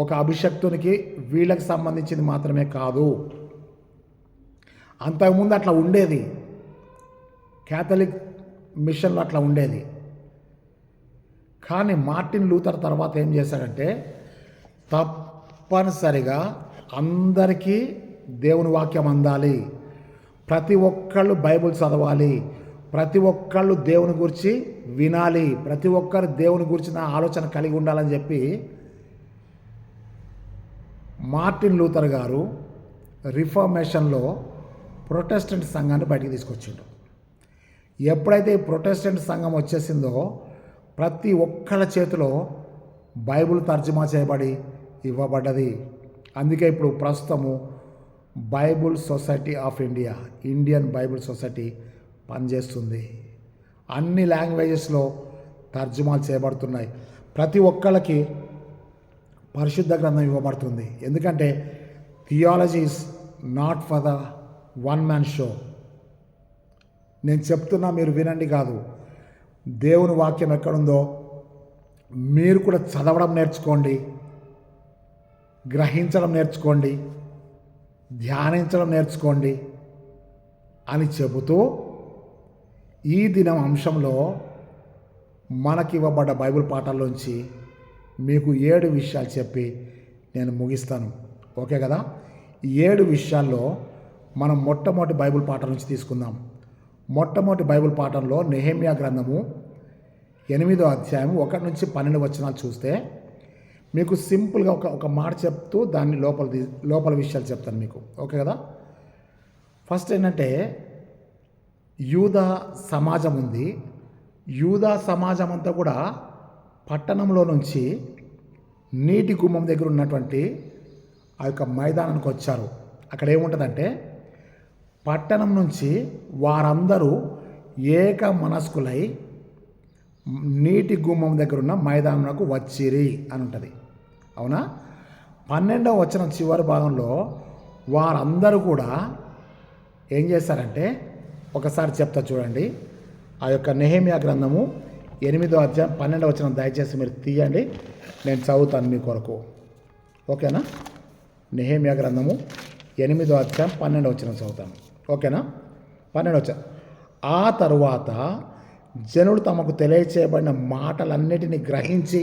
ఒక అభిషక్తునికి వీళ్ళకి సంబంధించింది మాత్రమే కాదు. అంతకుముందు అట్లా ఉండేది, క్యాథలిక్ మిషన్లో అట్లా ఉండేది. కానీ మార్టిన్ లూథర్ తర్వాత ఏం చేశాడంటే తప్పనిసరిగా అందరికీ దేవుని వాక్యం అందాలి, ప్రతి ఒక్కళ్ళు బైబిల్ చదవాలి, ప్రతి ఒక్కళ్ళు దేవుని గురించి వినాలి, ప్రతి ఒక్కరు దేవుని గురించిన ఆలోచన కలిగి ఉండాలని చెప్పి మార్టిన్ లూథర్ గారు రిఫార్మేషన్లో ప్రొటెస్టెంట్ సంఘాన్ని బయటికి తీసుకొచ్చిండు. ఎప్పుడైతే ఈ ప్రొటెస్టెంట్ సంఘం వచ్చేసిందో ప్రతి ఒక్కళ్ళ చేతిలో బైబిల్ తర్జుమా చేయబడి ఇవ్వబడ్డది. అందుకే ఇప్పుడు ప్రస్తుతము Bible society of India, Indian Bible society పనిచేస్తుంది. అన్ని లాంగ్వేజెస్లో తర్జుమాలు చేయబడుతున్నాయి. ప్రతి ఒక్కళ్ళకి పరిశుద్ధ గ్రంథం ఇవ్వబడుతుంది. ఎందుకంటే theology is not for the one man show. నేను చెప్తున్నా మీరు వినండి కాదు, దేవుని వాక్యం ఎక్కడుందో మీరు కూడా చదవడం నేర్చుకోండి, గ్రహించడం నేర్చుకోండి, ధ్యానించడం నేర్చుకోండి అని చెబుతూ ఈ దినం అంశంలో మనకి ఇవ్వబడ్డ బైబిల్ పాఠాల్లోంచి మీకు 7 విషయాలు చెప్పి నేను ముగిస్తాను. ఓకే కదా? 7 విషయాల్లో మనం మొట్టమొదటి బైబిల్ పాఠం నుంచి తీసుకుందాం. మొట్టమొదటి బైబిల్ పాఠంలో నెహెమ్యా గ్రంథము 8వ అధ్యాయం 1 నుంచి 12 వచనాలు చూస్తే మీకు సింపుల్గా ఒక మాట చెప్తూ దాన్ని లోపల విషయాలు చెప్తాను మీకు. ఓకే కదా? ఫస్ట్ ఏంటంటే యూదా సమాజం ఉంది. యూదా సమాజం అంతా కూడా పట్టణంలో నుంచి నీటి గుమ్మం దగ్గర ఉన్నటువంటి ఆ యొక్క మైదానానికి వచ్చారు. అక్కడ ఏముంటుందంటే పట్టణం నుంచి వారందరూ ఏక మనస్కులై నీటి గుమ్మం దగ్గర ఉన్న మైదానంకు వచ్చిరి అని ఉంటుంది. అవునా? 12వ వచనం చివరి భాగంలో వారందరూ కూడా ఏం చేశారంటే ఒకసారి చెప్తా చూడండి. ఆ యొక్క నెహెమ్యా గ్రంథము 8వ అధ్యాయం 12వ వచనం దయచేసి మీరు తీయండి, నేను చదువుతాను మీ కొరకు. ఓకేనా? నెహెమ్యా గ్రంథము 8వ అధ్యాయం 12వ వచనం చదువుతాను. ఓకేనా? 12వ వచనం. ఆ తరువాత జనులు తమకు తెలియచేయబడిన మాటలన్నిటినీ గ్రహించి,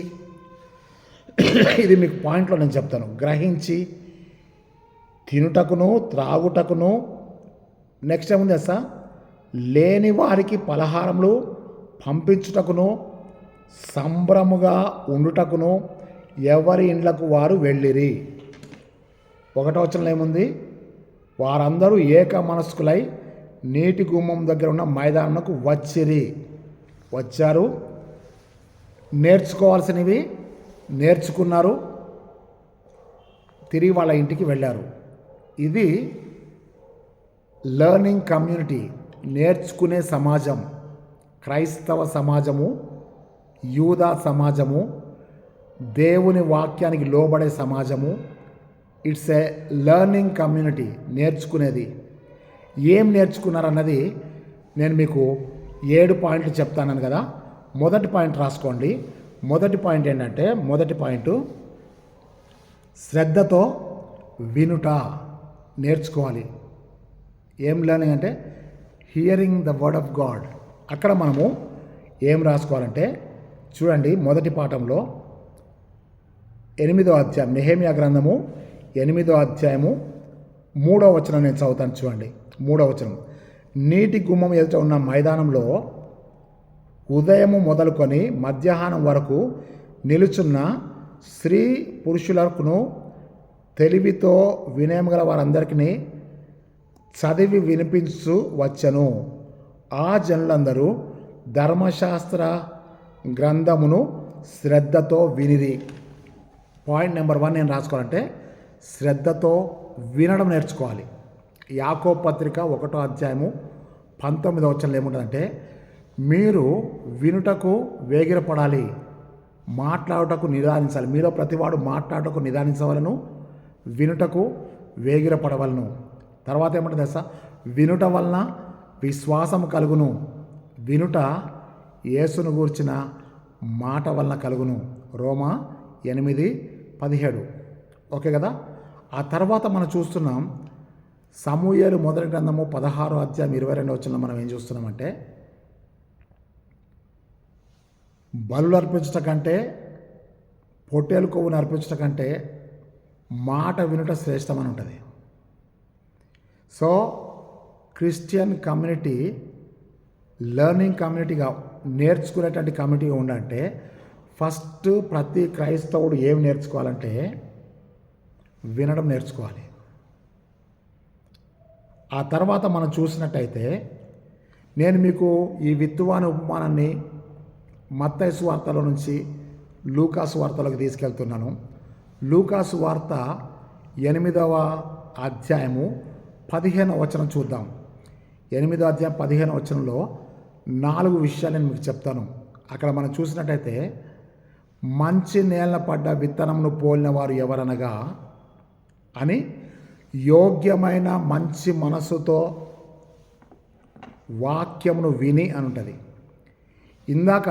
ఇది మీకు పాయింట్లో నేను చెప్తాను, గ్రహించి తినుటకును త్రాగుటకును, నెక్స్ట్ ఏముంది అసలు లేని వారికి పలహారములు పంపించుటకును సంభ్రముగా ఉండుటకును ఎవరి ఇండ్లకు వారు వెళ్ళిరి. 1వ వచనంలో ఏముంది? వారందరూ ఏక మనస్కులై నీటి గుమ్మం దగ్గర ఉన్న మైదానంకు వచ్చారు, నేర్చుకోవాల్సినవి నేర్చుకున్నారు, తిరిగి వాళ్ళ ఇంటికి వెళ్ళారు. ఇది లెర్నింగ్ కమ్యూనిటీ, నేర్చుకునే సమాజం. క్రైస్తవ సమాజము, యూదా సమాజము, దేవుని వాక్యానికి లోబడే సమాజము. ఇట్స్ ఏ లెర్నింగ్ కమ్యూనిటీ, నేర్చుకునేది. ఏం నేర్చుకున్నారన్నది నేను మీకు 7 పాయింట్లు చెప్తాను కదా. మొదటి పాయింట్ రాసుకోండి. మొదటి పాయింట్ ఏంటంటే, మొదటి పాయింట్ శ్రద్ధతో వినుట నేర్చుకోవాలి. ఏం లెర్నింగ్ అంటే hearing the word of God. అక్కడ మనము ఏం రాసుకోవాలంటే చూడండి, మొదటి పాఠంలో 8వ అధ్యాయం నెహెమ్యా గ్రంథము 8వ అధ్యాయము 3వ వచనం నేను చదువుతాను. చూడండి, 3వ వచనం. నీటి గుమ్మం ఎదుట ఉన్న మైదానంలో ఉదయము మొదలుకొని మధ్యాహ్నం వరకు నిలుచున్న స్త్రీ పురుషులకును తెలివితో వినయం గల వారందరికీ చదివి వినిపించు వచ్చను. ఆ జనులందరూ ధర్మశాస్త్ర గ్రంథమును శ్రద్ధతో వినిరి. పాయింట్ నెంబర్ 1 నేను రాసుకోవాలంటే శ్రద్ధతో వినడం నేర్చుకోవాలి. యాకోబు పత్రిక 1వ అధ్యాయము 19వ వచనంలో ఏముంటుందంటే, మీరు వినుటకు వేగిరపడాలి, మాట్లాడుటకు నిదానించాలి. మీలో ప్రతివాడు మాట్లాడుటకు నిదానించవలను, వినుటకు వేగిరపడవలను. తర్వాత ఏమంటుంది తెలుసా? వినుట వలన విశ్వాసం కలుగును, వినుట యేసును గూర్చిన మాట వలన కలుగును. రోమా 8:17. ఓకే కదా? ఆ తర్వాత మనం చూస్తున్నాం సమూయేలు మొదటి గ్రంథము 16వ అధ్యాయం 22వ వచనంలో మనం ఏం చూస్తున్నామంటే, బలులు అర్పించట కంటే, పొట్టేలు కొవ్వును అర్పించట కంటే మాట వినుట శ్రేష్టమని ఉంటుంది. సో క్రిస్టియన్ కమ్యూనిటీ లెర్నింగ్ కమ్యూనిటీగా, నేర్చుకునేటువంటి కమ్యూనిటీగా ఉండాలంటే ఫస్ట్ ప్రతి క్రైస్తవుడు ఏం నేర్చుకోవాలంటే వినడం నేర్చుకోవాలి. ఆ తర్వాత మనం చూసినట్టయితే, నేను మీకు ఈ విత్తువాని ఉపమానాన్ని మత్తయి సువార్తలో నుంచి లూకాసు వార్తలోకి తీసుకెళ్తున్నాను. లూకాసు వార్త 8వ అధ్యాయము 15వ వచనం చూద్దాం. 8వ అధ్యాయం 15వ వచనంలో 4 విషయాలు నేను మీకు చెప్తాను. అక్కడ మనం చూసినట్టయితే, మంచి నేల పడ్డ విత్తనమును పోలిన వారు ఎవరనగా అని, యోగ్యమైన మంచి మనసుతో వాక్యమును విని అని ఉంటుంది. ఇందాక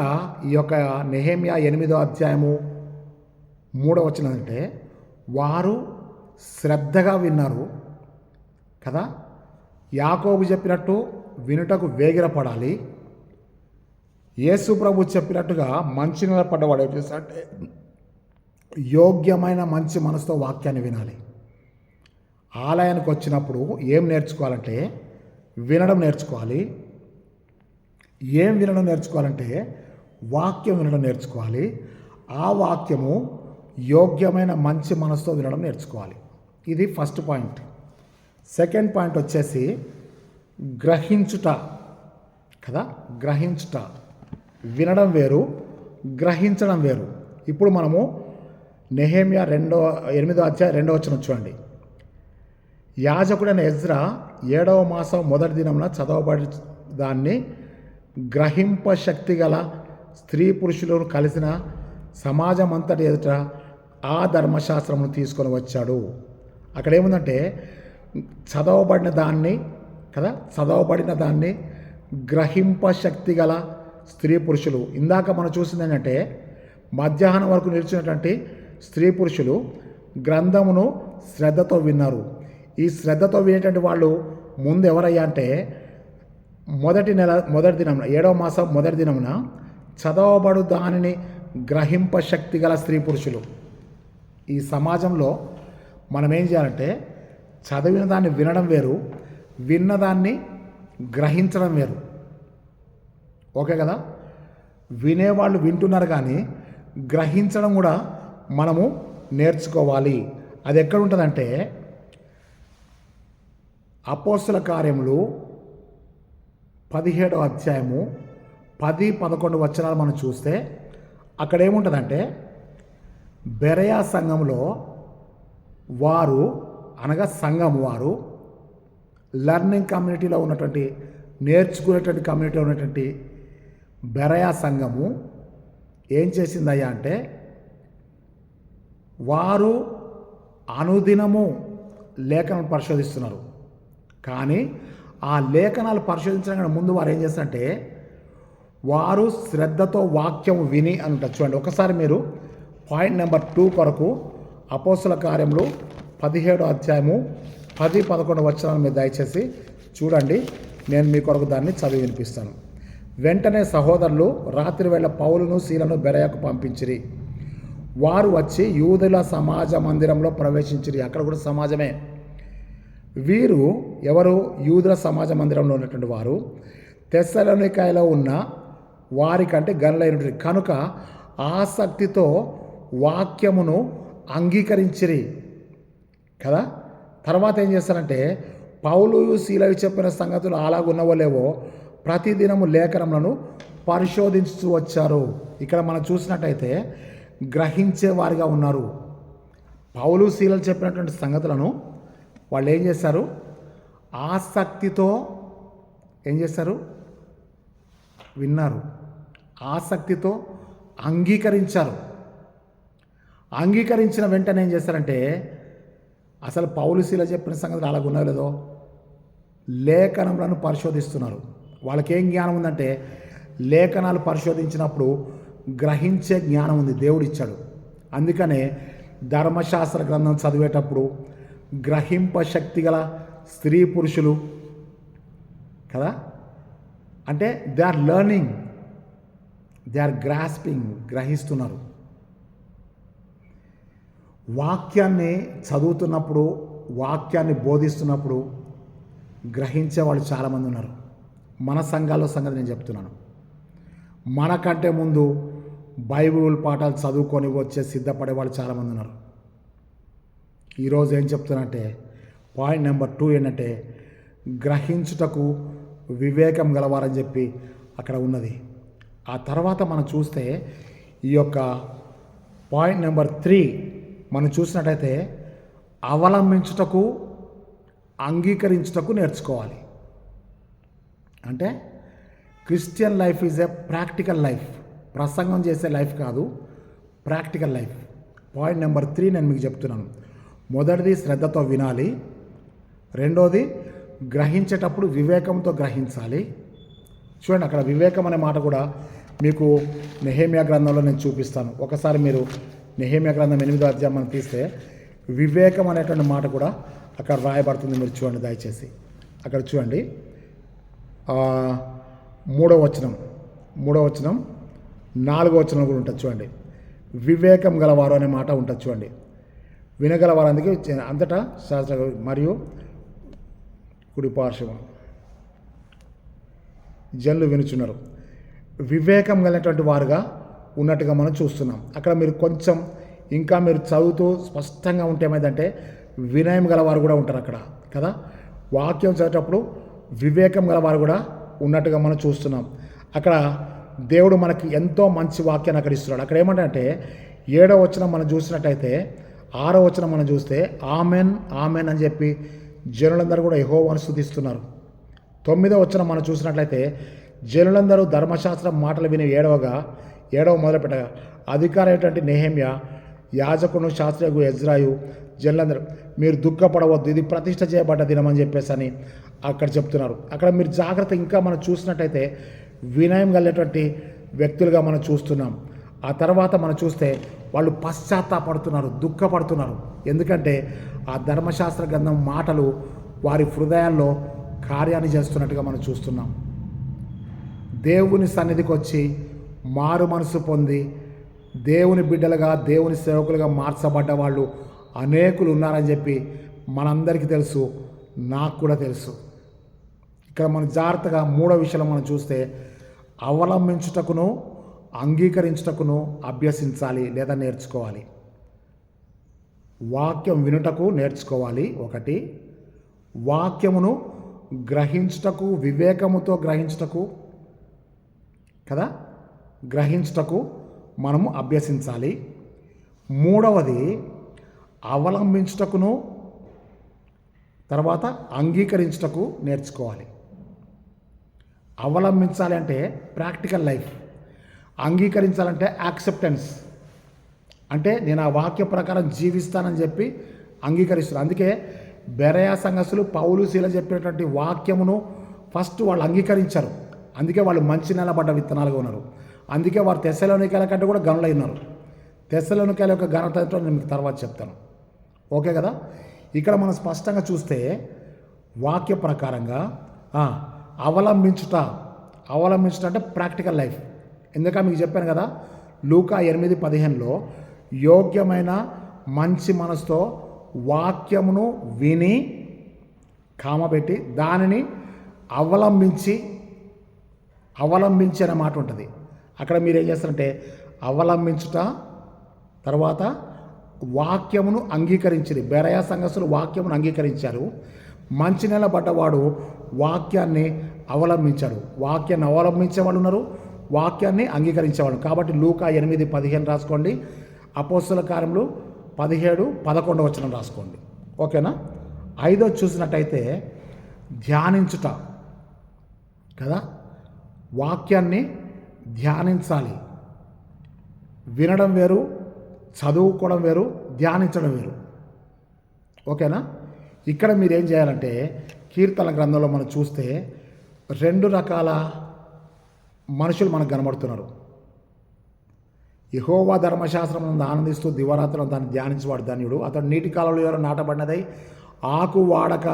ఈ యొక్క నెహెమ్యా 8వ అధ్యాయము 3వ వచనం అంటే, వారు శ్రద్ధగా విన్నారు కదా. యాకోబు చెప్పినట్టు వినుటకు వేగిరపడాలి. యేసు ప్రభు చెప్పినట్టుగా మంచి నేల పడ్డవాడు ఏం చేస్తాడంటే యోగ్యమైన మంచి మనసుతో వాక్యాన్ని వినాలి. ఆలయానికి వచ్చినప్పుడు ఏం నేర్చుకోవాలంటే వినడం నేర్చుకోవాలి. ఏం వినడం నేర్చుకోవాలంటే వాక్యం వినడం నేర్చుకోవాలి. ఆ వాక్యము యోగ్యమైన మంచి మనసుతో వినడం నేర్చుకోవాలి. ఇది ఫస్ట్ పాయింట్. సెకండ్ పాయింట్ వచ్చేసి గ్రహించుట కదా. గ్రహించుట, వినడం వేరు, గ్రహించడం వేరు. ఇప్పుడు మనము నెహెమ్యా 8వ అధ్యాయం 2వ వచనం చూడండి. యాజకుడైన ఎజ్రా 7వ మాసం మొదటి దినమున చదవబడి దాన్ని గ్రహింప శక్తి గల స్త్రీ పురుషులను కలిసిన సమాజం అంతటి ఎదుట ఆ ధర్మశాస్త్రమును తీసుకొని వచ్చాడు. అక్కడ ఏముందంటే చదవబడిన దాన్ని గ్రహింప శక్తి గల స్త్రీ పురుషులు. ఇందాక మనం చూసింది ఏంటంటే మధ్యాహ్నం వరకు నిలిచినటువంటి స్త్రీ పురుషులు గ్రంథమును శ్రద్ధతో విన్నారు. ఈ శ్రద్ధతో వినేటువంటి వాళ్ళు ముందు ఎవరయ్యా అంటే మొదటి దినమున 7వ మాసం మొదటి దినమున చదవబడు దానిని గ్రహింప శక్తి గల స్త్రీ పురుషులు. ఈ సమాజంలో మనం ఏం చేయాలంటే చదివిన దాన్ని వినడం వేరు, విన్నదాన్ని గ్రహించడం వేరు. ఓకే కదా. వినేవాళ్ళు వింటున్నారు, కానీ గ్రహించడం కూడా మనము నేర్చుకోవాలి. అది ఎక్కడ ఉంటుందంటే అపోస్తల కార్యములు 17వ అధ్యాయము 10-11 వచనాలు మనం చూస్తే అక్కడ ఏముంటుందంటే బెరయా సంఘంలో వారు అనగా సంఘం వారు లెర్నింగ్ కమ్యూనిటీలో ఉన్నటువంటి, నేర్చుకునేటువంటి కమ్యూనిటీలో ఉన్నటువంటి బెరయా సంఘము ఏం చేసిందయ్యా అంటే వారు అనుదినము లేఖనాలు పరిశోధిస్తున్నారు. కానీ ఆ లేఖనాలు పరిశోధించడం ముందు వారు ఏం చేస్తారంటే వారు శ్రద్ధతో వాక్యం విని అని ఉంటుంది. చూడండి ఒకసారి మీరు పాయింట్ నెంబర్ 2 కొరకు అపోస్తల కార్యములు 17వ అధ్యాయము 10-11 వచనాలు మీరు దయచేసి చూడండి. నేను మీ కొరకు దాన్ని చదివి వినిపిస్తాను. వెంటనే సహోదరులు రాత్రి వేళ పౌలును సీలను బెరయకు పంపించిరి. వారు వచ్చి యూదుల సమాజ మందిరంలో ప్రవేశించిరి. అక్కడ కూడా సమాజమే. వీరు ఎవరు? యూదుల సమాజ మందిరంలో ఉన్నటువంటి వారు తెస్సలోనికయలో ఉన్న వారికంటే గనులైనటువంటి కనుక ఆసక్తితో వాక్యమును అంగీకరించిరి కదా. తర్వాత ఏం చేస్తారంటే పౌలు శీలవి చెప్పిన సంగతులు అలాగున్నవో లేవో ప్రతిదినము లేఖనములను పరిశోధించుతూ వచ్చారు. ఇక్కడ మనం చూసినట్టయితే గ్రహించే వారిగా ఉన్నారు. పౌలు శీలలు చెప్పినటువంటి సంగతులను వాళ్ళు ఏం చేస్తారు? ఆసక్తితో ఏం చేస్తారు? విన్నారు. ఆసక్తితో అంగీకరించారు. అంగీకరించిన వెంటనే ఏం చేస్తారంటే అసలు పౌలు శీల చెప్పిన సంగతులు అలాగ ఉన్నాయో లేదో లేఖనములను పరిశోధిస్తున్నారు. వాళ్ళకి ఏం జ్ఞానం ఉందంటే లేఖనాలు పరిశోధించినప్పుడు గ్రహించే జ్ఞానం ఉంది, దేవుడు ఇచ్చాడు. అందుకనే ధర్మశాస్త్ర గ్రంథం చదివేటప్పుడు గ్రహింప శక్తి గల స్త్రీ పురుషులు కదా. అంటే they are learning. They are grasping, గ్రహిస్తున్నారు. వాక్యాన్ని చదువుతున్నప్పుడు, వాక్యాన్ని బోధిస్తున్నప్పుడు గ్రహించే వాళ్ళు చాలామంది ఉన్నారు. మన సంఘాల్లో సంగతి నేను చెప్తున్నాను. మనకంటే ముందు బైబిల్ పాఠాలు చదువుకొని వచ్చే సిద్ధపడే వాళ్ళు చాలామంది ఉన్నారు. ఈరోజు ఏం చెప్తున్నానంటే పాయింట్ నెంబర్ 2 ఏంటంటే గ్రహించుటకు వివేకం గలవారని చెప్పి అక్కడ ఉన్నది. ఆ తర్వాత మనం చూస్తే ఈ యొక్క పాయింట్ నెంబర్ 3 మనం చూసినట్టయితే అవలంబించుటకు, అంగీకరించుటకు నేర్చుకోవాలి. అంటే Christian life is a practical life. ప్రసంగం చేసే లైఫ్ కాదు, ప్రాక్టికల్ లైఫ్. పాయింట్ నెంబర్ 3 నేను మీకు చెప్తున్నాను. మొదటిది శ్రద్ధతో వినాలి. రెండోది గ్రహించేటప్పుడు వివేకంతో గ్రహించాలి. చూడండి, అక్కడ వివేకం అనే మాట కూడా మీకు నెహెమ్యా గ్రంథంలో నేను చూపిస్తాను. ఒకసారి మీరు నెహెమ్యా గ్రంథం 8వ అధ్యాయం మనం తీస్తే వివేకం అనేటువంటి మాట కూడా అక్కడ రాయబడుతుంది. మీరు చూడండి దయచేసి. అక్కడ చూడండి 3వ వచనం, 4వ వచనం కూడా ఉంటుంది చూడండి. వివేకం గలవారు అనే మాట ఉంటుంది చూడండి. వినగలవారు అందుకే అంతటా శాస్త్ర మరియు కుడి పార్శ్వం జనులు వినుచున్నారు. వివేకం కలిగినటువంటి వారుగా ఉన్నట్టుగా మనం చూస్తున్నాం. అక్కడ మీరు కొంచెం ఇంకా మీరు చదువుతూ స్పష్టంగా ఉంటే ఏమైందంటే వినయం గలవారు కూడా ఉంటారు అక్కడ కదా. వాక్యం చదివేటప్పుడు వివేకం గలవారు కూడా ఉన్నట్టుగా మనం చూస్తున్నాం. అక్కడ దేవుడు మనకి ఎంతో మంచి వాక్యాన్ని అక్కడ ఇస్తున్నాడు. అక్కడ ఏమంటే 7వ వచనం మనం చూసినట్టయితే 6వ వచనం మనం చూస్తే ఆమెన్ ఆమెన్ అని చెప్పి జనులందరూ కూడా యెహోవాను స్తుతిస్తున్నారు. 9వ వచనం మనం చూసినట్లయితే జనులందరూ ధర్మశాస్త్రం మాటలు విని ఏడవ మొదలుపెట్టగా అధికారైనటువంటి నెహెమ్యా, యాజకుడు, శాస్త్రియగు ఎజ్రాయు, జనులందరూ మీరు దుఃఖపడవద్దు, ఇది ప్రతిష్ఠ చేయబడ్డ దినం అని చెప్పేసి అని అక్కడ చెప్తున్నారు. అక్కడ మీరు జాగ్రత్త ఇంకా మనం చూసినట్టయితే వినయం కలిగినటువంటి వ్యక్తులుగా మనం చూస్తున్నాం. ఆ తర్వాత మనం చూస్తే వాళ్ళు పశ్చాత్తాపడుతున్నారు, దుఃఖపడుతున్నారు. ఎందుకంటే ఆ ధర్మశాస్త్ర గ్రంథం మాటలు వారి హృదయాల్లో కార్యాన్ని చేస్తున్నట్టుగా మనం చూస్తున్నాం. దేవుని సన్నిధికి వచ్చి మారు మనసు పొంది దేవుని బిడ్డలుగా, దేవుని సేవకులుగా మార్చబడ్డ వాళ్ళు అనేకులు ఉన్నారని చెప్పి మనందరికీ తెలుసు, నాకు కూడా తెలుసు. ఇక్కడ మనం జాగ్రత్తగా 3వ విషయంలో మనం చూస్తే అవలంబించుటకును, అంగీకరించుటకును అభ్యసించాలి లేదా నేర్చుకోవాలి. వాక్యం వినుటకు నేర్చుకోవాలి. 1 వాక్యమును గ్రహించుటకు, వివేకముతో గ్రహించుటకు కదా, గ్రహించుటకు మనము అభ్యసించాలి. 3వది అవలంబించుటకును, తర్వాత అంగీకరించుటకు నేర్చుకోవాలి. అవలంబించాలి అంటే ప్రాక్టికల్ లైఫ్, అంగీకరించాలంటే యాక్సెప్టెన్స్, అంటే నేను ఆ వాక్య ప్రకారం జీవిస్తానని చెప్పి అంగీకరిస్తున్నాను. అందుకే బెరయా సంఘస్థులు పౌలు శీల చెప్పినటువంటి వాక్యమును ఫస్ట్ వాళ్ళు అంగీకరించారు. అందుకే వాళ్ళు మంచి నిలబడ్డ విత్తనాలుగా ఉన్నారు. అందుకే వారు తెస్సలోనికైల కంటే కూడా గనులై ఉన్నారు. తెస్సలోనికైల యొక్క ఘనత నేను మీకు తర్వాత చెప్తాను. ఓకే కదా. ఇక్కడ మనం స్పష్టంగా చూస్తే వాక్య ప్రకారంగా అవలంబించుట అంటే ప్రాక్టికల్ లైఫ్. ఎందుకంటే మీకు చెప్పాను కదా, లూకా 8:15లో యోగ్యమైన మంచి మనసుతో వాక్యమును విని కామబెట్టి దానిని అవలంబించి అనే మాట ఉంటుంది. అక్కడ మీరు ఏం చేస్తారంటే అవలంబించుట, తర్వాత వాక్యమును అంగీకరించింది. బెరయా సంఘస్థులు వాక్యమును అంగీకరించారు. మంచి నిలబడ్డవాడు వాక్యాన్ని అవలంబించాడు. వాక్యాన్ని అవలంబించే వాళ్ళు ఉన్నారు, వాక్యాన్ని అంగీకరించేవాళ్ళు. కాబట్టి లూకా 8:15 రాసుకోండి. అపోస్తల కార్యములు 17:11 వచనం రాసుకోండి. ఓకేనా. 5వ చూసినట్టయితే ధ్యానించుట కదా. వాక్యాన్ని ధ్యానించాలి. వినడం వేరు, చదువుకోవడం వేరు, ధ్యానించడం వేరు. ఓకేనా. ఇక్కడ మీరు ఏం చేయాలంటే కీర్తన గ్రంథంలో మనం చూస్తే 2 రకాల మనుషులు మనకు కనబడుతున్నారు. యెహోవా ధర్మశాస్త్రం ఆనందిస్తూ దివారాత్రులను దాన్ని ధ్యానించేవాడు ధన్యుడు. అతడు నీటి కాలంలో ఎవరో నాటబడినదై ఆకు వాడక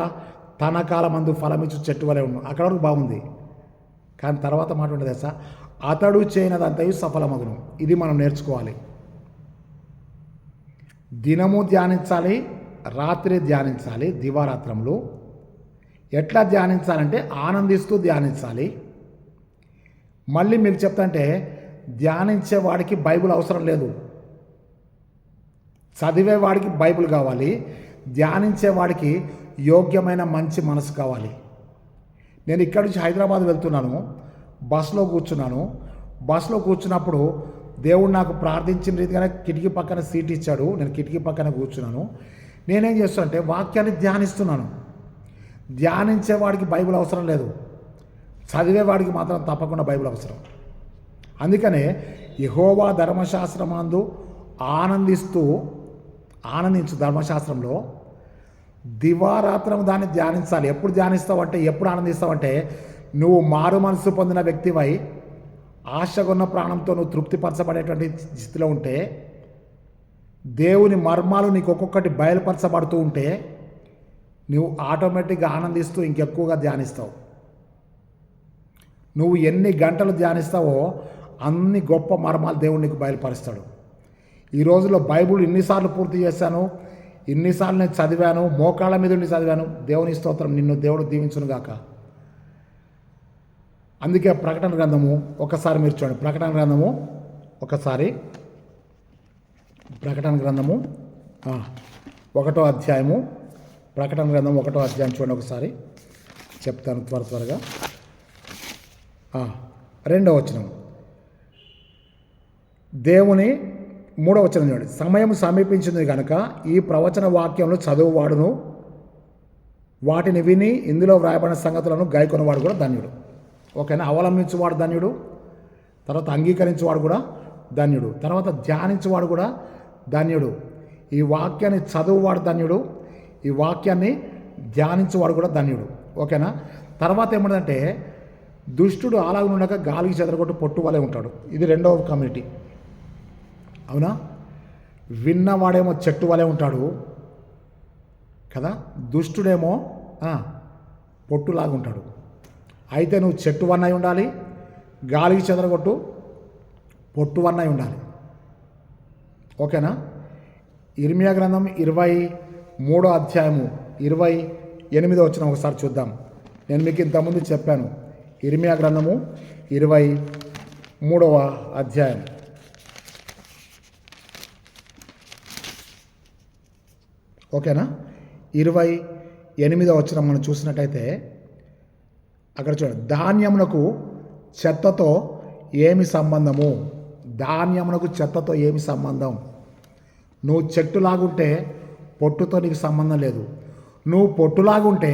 తన కాలమందు ఫలమిచ్చు చెట్టు వలె ఉన్నాడు. అక్కడ వరకు బాగుంది. కానీ తర్వాత మాట ఉంటుంది సార్, అతడు చేయనదంతయు సఫలమగును. ఇది మనం నేర్చుకోవాలి. దినము ధ్యానించాలి, రాత్రి ధ్యానించాలి. దివారాత్రములు ఎట్లా ధ్యానించాలంటే ఆనందిస్తూ ధ్యానించాలి. మళ్ళీ మీకు చెప్తాంటే ధ్యానించేవాడికి బైబిల్ అవసరం లేదు, చదివేవాడికి బైబిల్ కావాలి. ధ్యానించేవాడికి యోగ్యమైన మంచి మనసు కావాలి. నేను ఇక్కడి నుంచి హైదరాబాద్ వెళ్తున్నాను, బస్సులో కూర్చున్నాను. బస్సులో కూర్చున్నప్పుడు దేవుడు నాకు ప్రార్థించిన రీతిగానే కిటికీ పక్కన సీట్ ఇచ్చాడు. నేను కిటికీ పక్కన కూర్చున్నాను. నేనేం చేస్తానంటే వాక్యాన్ని ధ్యానిస్తున్నాను. ధ్యానించేవాడికి బైబిల్ అవసరం లేదు, చదివేవాడికి మాత్రం తప్పకుండా బైబిల్ అవసరం. అందుకనే యెహోవా ధర్మశాస్త్రమందు ఆనందించు. ధర్మశాస్త్రంలో దివారాత్రం దాన్ని ధ్యానించాలి. ఎప్పుడు ధ్యానిస్తావంటే, ఎప్పుడు ఆనందిస్తావంటే, నువ్వు మారు మనసు పొందిన వ్యక్తివై ఆశగున్న ప్రాణంతో నువ్వు తృప్తిపరచబడేటువంటి స్థితిలో ఉంటే, దేవుని మర్మాలు నీకు ఒక్కొక్కటి బయలుపరచబడుతూ ఉంటే నువ్వు ఆటోమేటిక్గా ఆనందిస్తూ ఇంకెక్కువగా ధ్యానిస్తావు. నువ్వు ఎన్ని గంటలు ధ్యానిస్తావో అన్ని గొప్ప మర్మాలు దేవుడు నీకు బయలుపరుస్తాడు. ఈ రోజుల్లో బైబుల్ ఇన్నిసార్లు పూర్తి చేశాను, ఇన్నిసార్లు నేను చదివాను, మోకాళ్ళ మీద ఉండి చదివాను. దేవుని స్తోత్రం, నిన్ను దేవుడు దీవించును గాక. అందుకే ప్రకటన గ్రంథము ఒకసారి మీరు చూడండి. ప్రకటన గ్రంథము 1వ అధ్యాయము. ప్రకటన గ్రంథం 1వ అధ్యాయం చూడండి ఒకసారి, చెప్తాను త్వరగా. 2వ వచనం, దేవుని 3వ వచనం చూడండి. సమయం సమీపించింది కనుక ఈ ప్రవచన వాక్యంలో చదువువాడును వాటిని విని ఇందులో వ్రాయబడిన సంగతులను గాయకొనవాడు కూడా ధన్యుడు. ఓకేనా? అవలంబించువాడు ధన్యుడు, తర్వాత అంగీకరించేవాడు కూడా ధన్యుడు, తర్వాత ధ్యానించేవాడు కూడా ధన్యుడు. ఈ వాక్యాన్ని చదువువాడు ధన్యుడు, ఈ వాక్యాన్ని ధ్యానించేవాడు కూడా ధన్యుడు. ఓకేనా? తర్వాత ఏమంటే దుష్టుడు అలాగనుండక గాలికి చెదరగొట్టు పొట్టు వలె ఉంటాడు. ఇది 2వ కమ్యూనిటీ. అవునా? విన్నవాడేమో చెట్టు వలె ఉంటాడు కదా, దుష్టుడేమో పొట్టులాగా ఉంటాడు. అయితే నువ్వు చెట్టు వన్నై ఉండాలి, గాలికి చెదరగొట్టు పొట్టు వన్నై ఉండాలి. ఓకేనా? ఇర్మియా గ్రంథం 23వ అధ్యాయము 28వ వచనం ఒకసారి చూద్దాం. నేను మీకు ఇంతకుముందు చెప్పాను. ఇర్మియా గ్రంథము 23వ అధ్యాయం. ఓకేనా? 28వ వచనం మనం చూసినట్టయితే అక్కడ చూడండి. ధాన్యమునకు చెత్తతో ఏమి సంబంధము? ధాన్యమునకు చెత్తతో ఏమి సంబంధం? నువ్వు చెట్టులాగుంటే పొట్టుతో నీకు సంబంధం లేదు, నువ్వు పొట్టులాగుంటే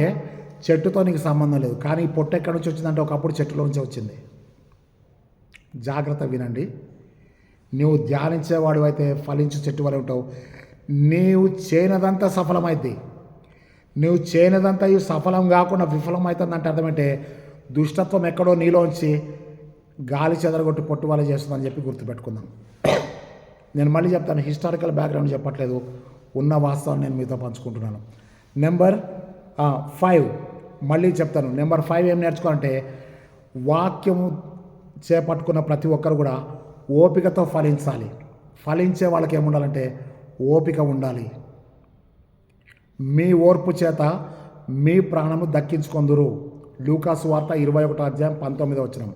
చెట్టుతో నీకు సంబంధం లేదు. కానీ ఈ పొట్టు ఎక్కడి నుంచి వచ్చిందంటే ఒకప్పుడు చెట్టులో నుంచి వచ్చింది. జాగ్రత్త వినండి. నువ్వు ధ్యానించేవాడు అయితే ఫలించు చెట్టు వలె ఉంటావు. నీవు చేయనదంతా సఫలమైంది. నువ్వు చేయనదంతా ఇవి సఫలం కాకుండా విఫలమవుతుందంటే అర్థమంటే దుష్టత్వం ఎక్కడో నీలోంచి గాలి చెదరగొట్టి పొట్టు వల్ల చేస్తుందని చెప్పి గుర్తుపెట్టుకుందాం. నేను మళ్ళీ చెప్తాను, హిస్టారికల్ బ్యాక్గ్రౌండ్ చెప్పట్లేదు, ఉన్న వాస్తవాన్ని నేను మీతో పంచుకుంటున్నాను. నెంబర్ 5 మళ్ళీ చెప్తాను. నెంబర్ 5 ఏం నేర్చుకోవాలంటే, వాక్యము చేపట్టుకున్న ప్రతి ఒక్కరు కూడా ఓపికతో ఫలించాలి. ఫలించే వాళ్ళకి ఏముండాలంటే ఓపిక ఉండాలి. మీ ఓర్పు చేత మీ ప్రాణము దక్కించుకొందురు. లూకా సువార్త 21వ అధ్యాయం 19వ వచనం.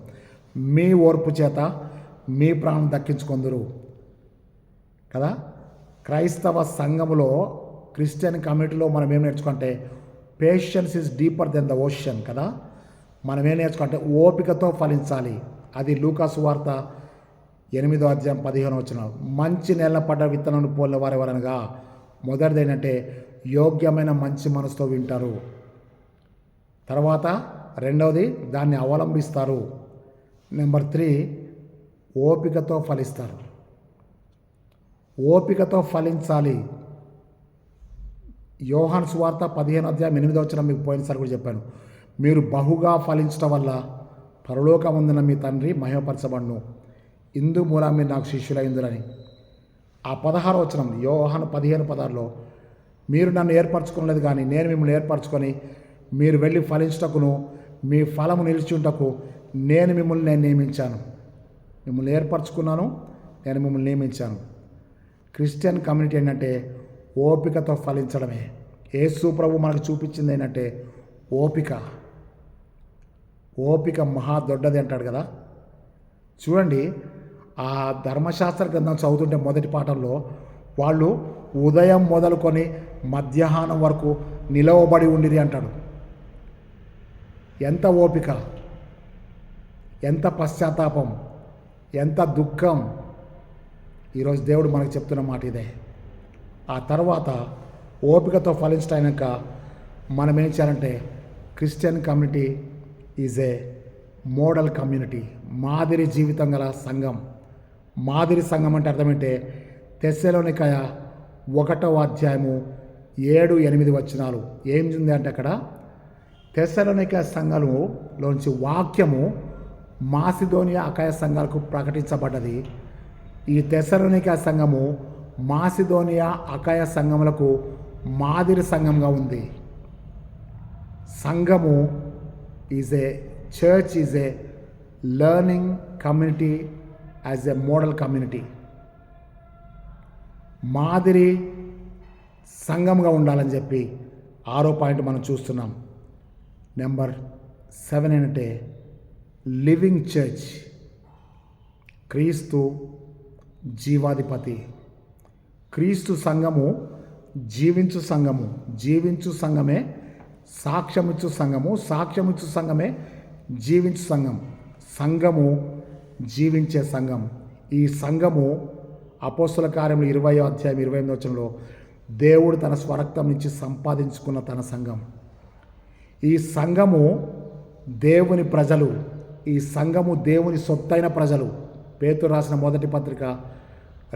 మీ ఓర్పు చేత మీ ప్రాణం దక్కించుకొందురు కదా. క్రైస్తవ సంఘములో, క్రిస్టియన్ కమ్యూనిటీలో మనం ఏం నేర్చుకుంటే patience is deeper than the ocean కదా. మనం ఏం నేర్చుకుంటే ఓపికతో ఫలించాలి. అది లూకా సువార్త 8వ అధ్యాయం 15వ వచనం. మంచి నేల పడ్డ విత్తనాన్ని పోలిన వారు ఎవరనగా, మొదటిది ఏంటంటే యోగ్యమైన మంచి మనసుతో వింటారు. తర్వాత రెండవది దాన్ని అవలంబిస్తారు. నెంబర్ 3 ఓపికతో ఫలిస్తారు. ఓపికతో ఫలించాలి. యోహాను సువార్త 15వ అధ్యాయం 8వ వచనం మీకు పోయినసారి కూడా చెప్పాను. మీరు బహుగా ఫలించడం వల్ల పరలోకమందున మీ తండ్రి మహిమపరచబడును, ఇందు మూలా మీరు నాకు శిష్యులైందురని. ఆ 16వ వచనం యోహాను 15:16లో, మీరు నన్ను ఏర్పరచుకోలేదు కానీ నేను మిమ్మల్ని ఏర్పరచుకొని మీరు వెళ్ళి ఫలించుటకును మీ ఫలము నిలిచుంటకు నేను మిమ్మల్ని నియమించాను. మిమ్మల్ని ఏర్పరచుకున్నాను, నేను మిమ్మల్ని నియమించాను. క్రిస్టియన్ కమ్యూనిటీ ఏంటంటే ఓపికతో ఫలించడమే. యేసు ప్రభు మనకు చూపించింది ఏంటంటే ఓపిక మహా దొడ్డది అంటాడు కదా. చూడండి, ఆ ధర్మశాస్త్ర గ్రంథం చదువుతుంటే మొదటి పాఠంలో వాళ్ళు ఉదయం మొదలుకొని మధ్యాహ్నం వరకు నిలవబడి ఉండిరి అంటాడు. ఎంత ఓపిక, ఎంత పశ్చాత్తాపం, ఎంత దుఃఖం. ఈరోజు దేవుడు మనకు చెప్తున్న మాట ఇదే. ఆ తర్వాత ఓపికతో ఫలించడాక మనం ఏం చేయాలంటే Christian community is a model community, మాదిరి జీవితం గల సంఘం. మాదిరి సంఘం అంటే అర్థమంటే తెస్సలోనికయ 1వ అధ్యాయము 7-8 వచనాలు ఏం ఉంది అంటే అక్కడ తెస్సలోనికయ సంఘంలోంచి వాక్యము మాసిదోనియా అకాయ సంఘాలకు ప్రకటించబడ్డది. ఈ తెస్సలోనికయ సంఘము మాసిదోనియా అకాయ సంఘములకు మాదిరి సంఘంగా ఉంది. సంఘము is a church is a learning community as a model community. మాదిరి సంఘంగా ఉండాలని చెప్పి 6వ పాయింట్ మనం చూస్తున్నాం. నెంబర్ 7 ఏంటంటే లివింగ్ చర్చ్. క్రీస్తు జీవాధిపతి. క్రీస్తు సంఘము జీవించు సంఘము, జీవించు సంఘమే సాక్ష్యమిచ్చు సంఘము, సాక్ష్యమిచ్చు సంఘమే జీవించు సంఘం. సంఘము జీవించే సంఘం. ఈ సంఘము అపోస్తల కార్యములు 20వ అధ్యాయం 28వ వచనంలో దేవుడు తన స్వరక్తం నుంచి సంపాదించుకున్న తన సంఘం. ఈ సంఘము దేవుని ప్రజలు, ఈ సంఘము దేవుని సొత్తైన ప్రజలు. పేతురు రాసిన మొదటి పత్రిక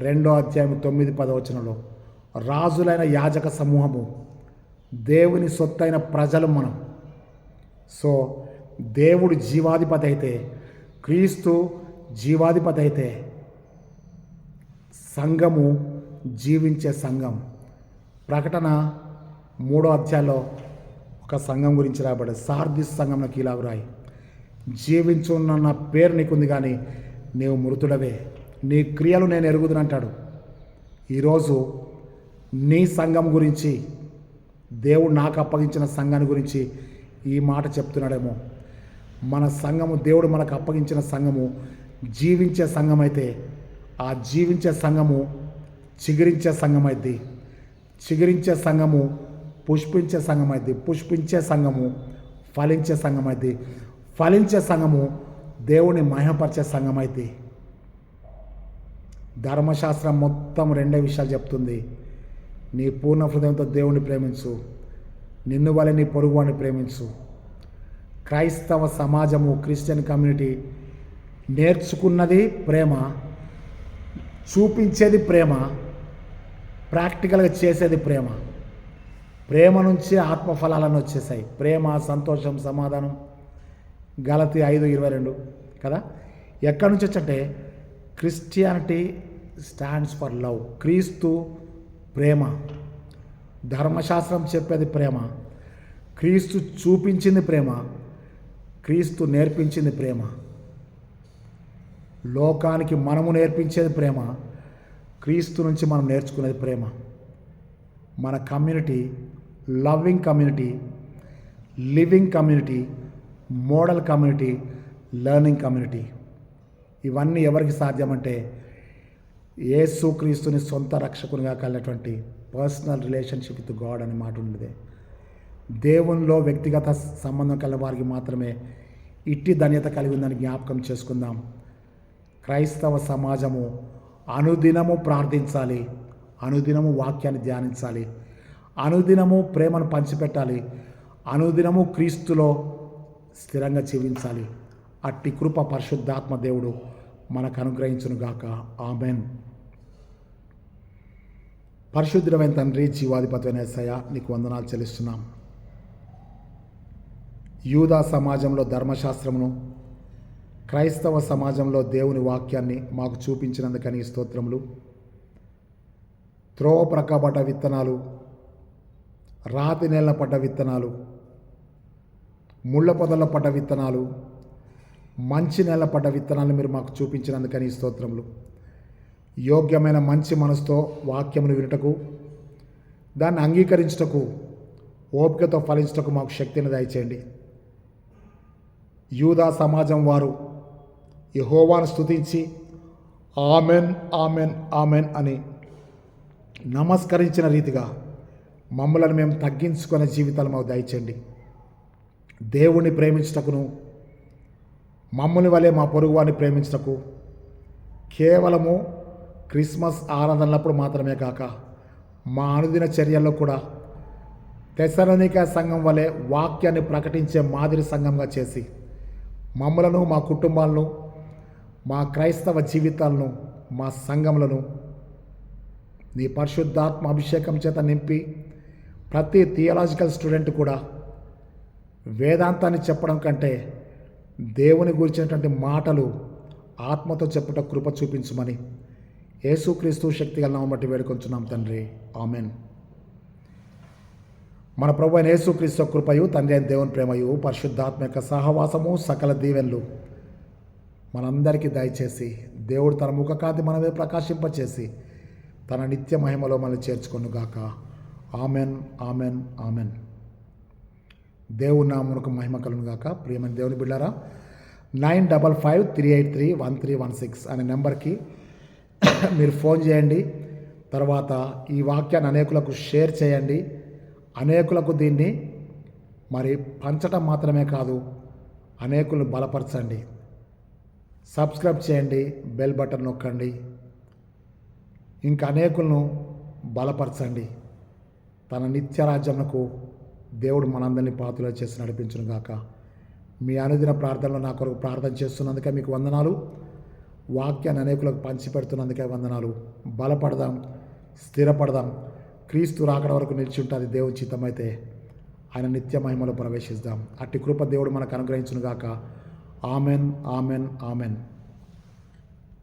2వ అధ్యాయం 9-10 వచనంలో రాజులైన యాజక సమూహము, దేవుని సొత్తైన ప్రజలు మనం. సో దేవుడు జీవాధిపతి అయితే, క్రీస్తు జీవాధిపతి అయితే సంఘము జీవించే సంఘం. ప్రకటన 3వ అధ్యాయంలో ఒక సంఘం గురించి రాబడ్డది. సార్దిస్ సంఘం నాకు ఇలా రాయి, జీవించున్న పేరు నీకుంది కానీ నీవు మృతుడవే, నీ క్రియలు నేను ఎరుగుదునంటాడు. ఈరోజు నీ సంఘం గురించి, దేవుడు నాకు అప్పగించిన సంఘాన్ని గురించి ఈ మాట చెప్తున్నాడేమో. మన సంఘము, దేవుడు మనకు అప్పగించిన సంఘము జీవించే సంఘం అయితే ఆ జీవించే సంఘము చిగురించే సంఘం అయింది, చిగురించే సంఘము పుష్పించే సంఘం అయింది, పుష్పించే సంఘము ఫలించే సంఘం అయింది, ఫలించే సంఘము దేవుని మహిమపరిచే సంఘం అయింది. ధర్మశాస్త్రం మొత్తం 2 విషయాలు చెప్తుంది. నీ పూర్ణ హృదయంతో దేవుని ప్రేమించు, నిన్ను వలె నీ పొరుగువాడిని ప్రేమించు. క్రైస్తవ సమాజము, క్రిస్టియన్ కమ్యూనిటీ నేర్చుకున్నది ప్రేమ, చూపించేది ప్రేమ, ప్రాక్టికల్గా చేసేది ప్రేమ. ప్రేమ నుంచి ఆత్మఫలాలను వచ్చేసాయి. ప్రేమ, సంతోషం, సమాధానం. గలతీ 5:22 కదా. ఎక్కడి నుంచి వచ్చంటే క్రిస్టియానిటీ స్టాండ్స్ ఫర్ లవ్. క్రీస్తు ప్రేమ. ధర్మశాస్త్రం చెప్పేది ప్రేమ, క్రీస్తు చూపించింది ప్రేమ, క్రీస్తు నేర్పించింది ప్రేమ. లోకానికి మనము నేర్పించేది ప్రేమ, క్రీస్తు నుంచి మనం నేర్చుకునేది ప్రేమ. మన community loving community, living community, model community, learning community. ఇవన్నీ ఎవరికి సాధ్యమంటే యేసుక్రీస్తుని సొంత రక్షకునిగా కలిగినటువంటి పర్సనల్ రిలేషన్షిప్ విత్ గాడ్ అనే మాట ఉండేది. దేవునిలో వ్యక్తిగత సంబంధం కలిగిన వారికి మాత్రమే ఇట్టి ధన్యత కలిగి ఉందని జ్ఞాపకం చేసుకుందాం. క్రైస్తవ సమాజము అనుదినము ప్రార్థించాలి, అనుదినము వాక్యాన్ని ధ్యానించాలి, అనుదినము ప్రేమను పంచిపెట్టాలి, అనుదినము క్రీస్తులో స్థిరంగా జీవించాలి. అట్టి కృప పరిశుద్ధాత్మ దేవుడు మనకు అనుగ్రహించునుగాక. ఆమెన్. పరిశుద్ధమైన తండ్రి, జీవాధిపతి యేసయ్య, నీకు వందనాలు చెల్లిస్తున్నాం. యూదా సమాజంలో ధర్మశాస్త్రమును, క్రైస్తవ సమాజంలో దేవుని వాక్యాన్ని మాకు చూపించినందుకని స్తోత్రములు. త్రోవ ప్రక్కబడ్డ విత్తనాలు, రాతి నేల పడ్డ విత్తనాలు, ముళ్ళ పొదల్లో పడ్డ విత్తనాలు, మంచి నేల పడ్డ విత్తనాలను మీరు మాకు చూపించినందుకని ఈ స్తోత్రములు. యోగ్యమైన మంచి మనసుతో వాక్యమును వినుటకు, దాన్ని అంగీకరించుటకు, ఓపికతో ఫలించుటకు మాకు శక్తిని దయచేయండి. యూదా సమాజం వారు యెహోవాను స్తుతించి ఆమెన్ ఆమెన్ ఆమెన్ అని నమస్కరించిన రీతిగా మమ్మలను మేము తగ్గించుకునే జీవితాలు మాకు దయచేయండి. దేవుణ్ణి ప్రేమించుటకును, మమ్మల్ని వలె మా పొరుగువారిని ప్రేమించుటకు, కేవలము క్రిస్మస్ ఆరాధనలప్పుడు మాత్రమే కాక మా అనుదిన చర్యల్లో కూడా తెస్సలోనిక సంఘం వలె వాక్యాన్ని ప్రకటించే మాదిరి సంఘంగా చేసి మమ్మలను, మా కుటుంబాలను, మా క్రైస్తవ జీవితాలను, మా సంఘములను నీ పరిశుద్ధాత్మ అభిషేకం చేత నింపి ప్రతి థియాలజికల్ స్టూడెంట్ కూడా వేదాంతాన్ని చెప్పడం కంటే దేవుని గురించినటువంటి మాటలు ఆత్మతో చెప్పుట కృప చూపించమని యేసుక్రీస్తు శక్తిగల నామమున బట్టి వేడుకొంచున్నాం తండ్రి. ఆమెన్. మన ప్రభు అయిన యేసుక్రీస్తు కృపయు, తండ్రి అయిన దేవుని ప్రేమయు, పరిశుద్ధాత్మ యొక్క సహవాసము, సకల దీవెనలు మనందరికీ దయచేసి దేవుడు తన ముఖకాంతి మన మీద ప్రకాశింపచేసి తన నిత్య మహిమలో మనల్ని చేర్చుకొనుగాక. Amen amen amen. దేవుని నామమునకు మహిమ కలుగునుగాక. ప్రియమైన దేవుని బిడ్డారా, 9553831316 అనే నెంబర్కి మీరు ఫోన్ చేయండి. తర్వాత ఈ వాక్యాన్ని అనేకులకు షేర్ చేయండి. అనేకులకు దీన్ని మరి పంచటం మాత్రమే కాదు, అనేకులను బలపరచండి. సబ్స్క్రైబ్ చేయండి, బెల్ బటన్ నొక్కండి. ఇంకా అనేకులను బలపరచండి. తన నిత్యరాజ్యమునకు దేవుడు మనందరినీ పాత్రలు చేసి నడిపించును గాక. మీ అనుదిన ప్రార్థనలో నా కొరకు ప్రార్థన చేస్తున్నందుకే మీకు వందనాలు. వాక్యాన్ని అనేకులకు పంచిపెడుతున్నందుకే వందనాలు. బలపడదాం, స్థిరపడదాం. క్రీస్తు రాకడ వరకు నిలిచి ఉంటుంది దేవుని చిత్తమైతే ఆయన నిత్య మహిమలో ప్రవేశిద్దాం. అట్టి కృప దేవుడు మనకు అనుగ్రహించును గాక. Amen amen amen.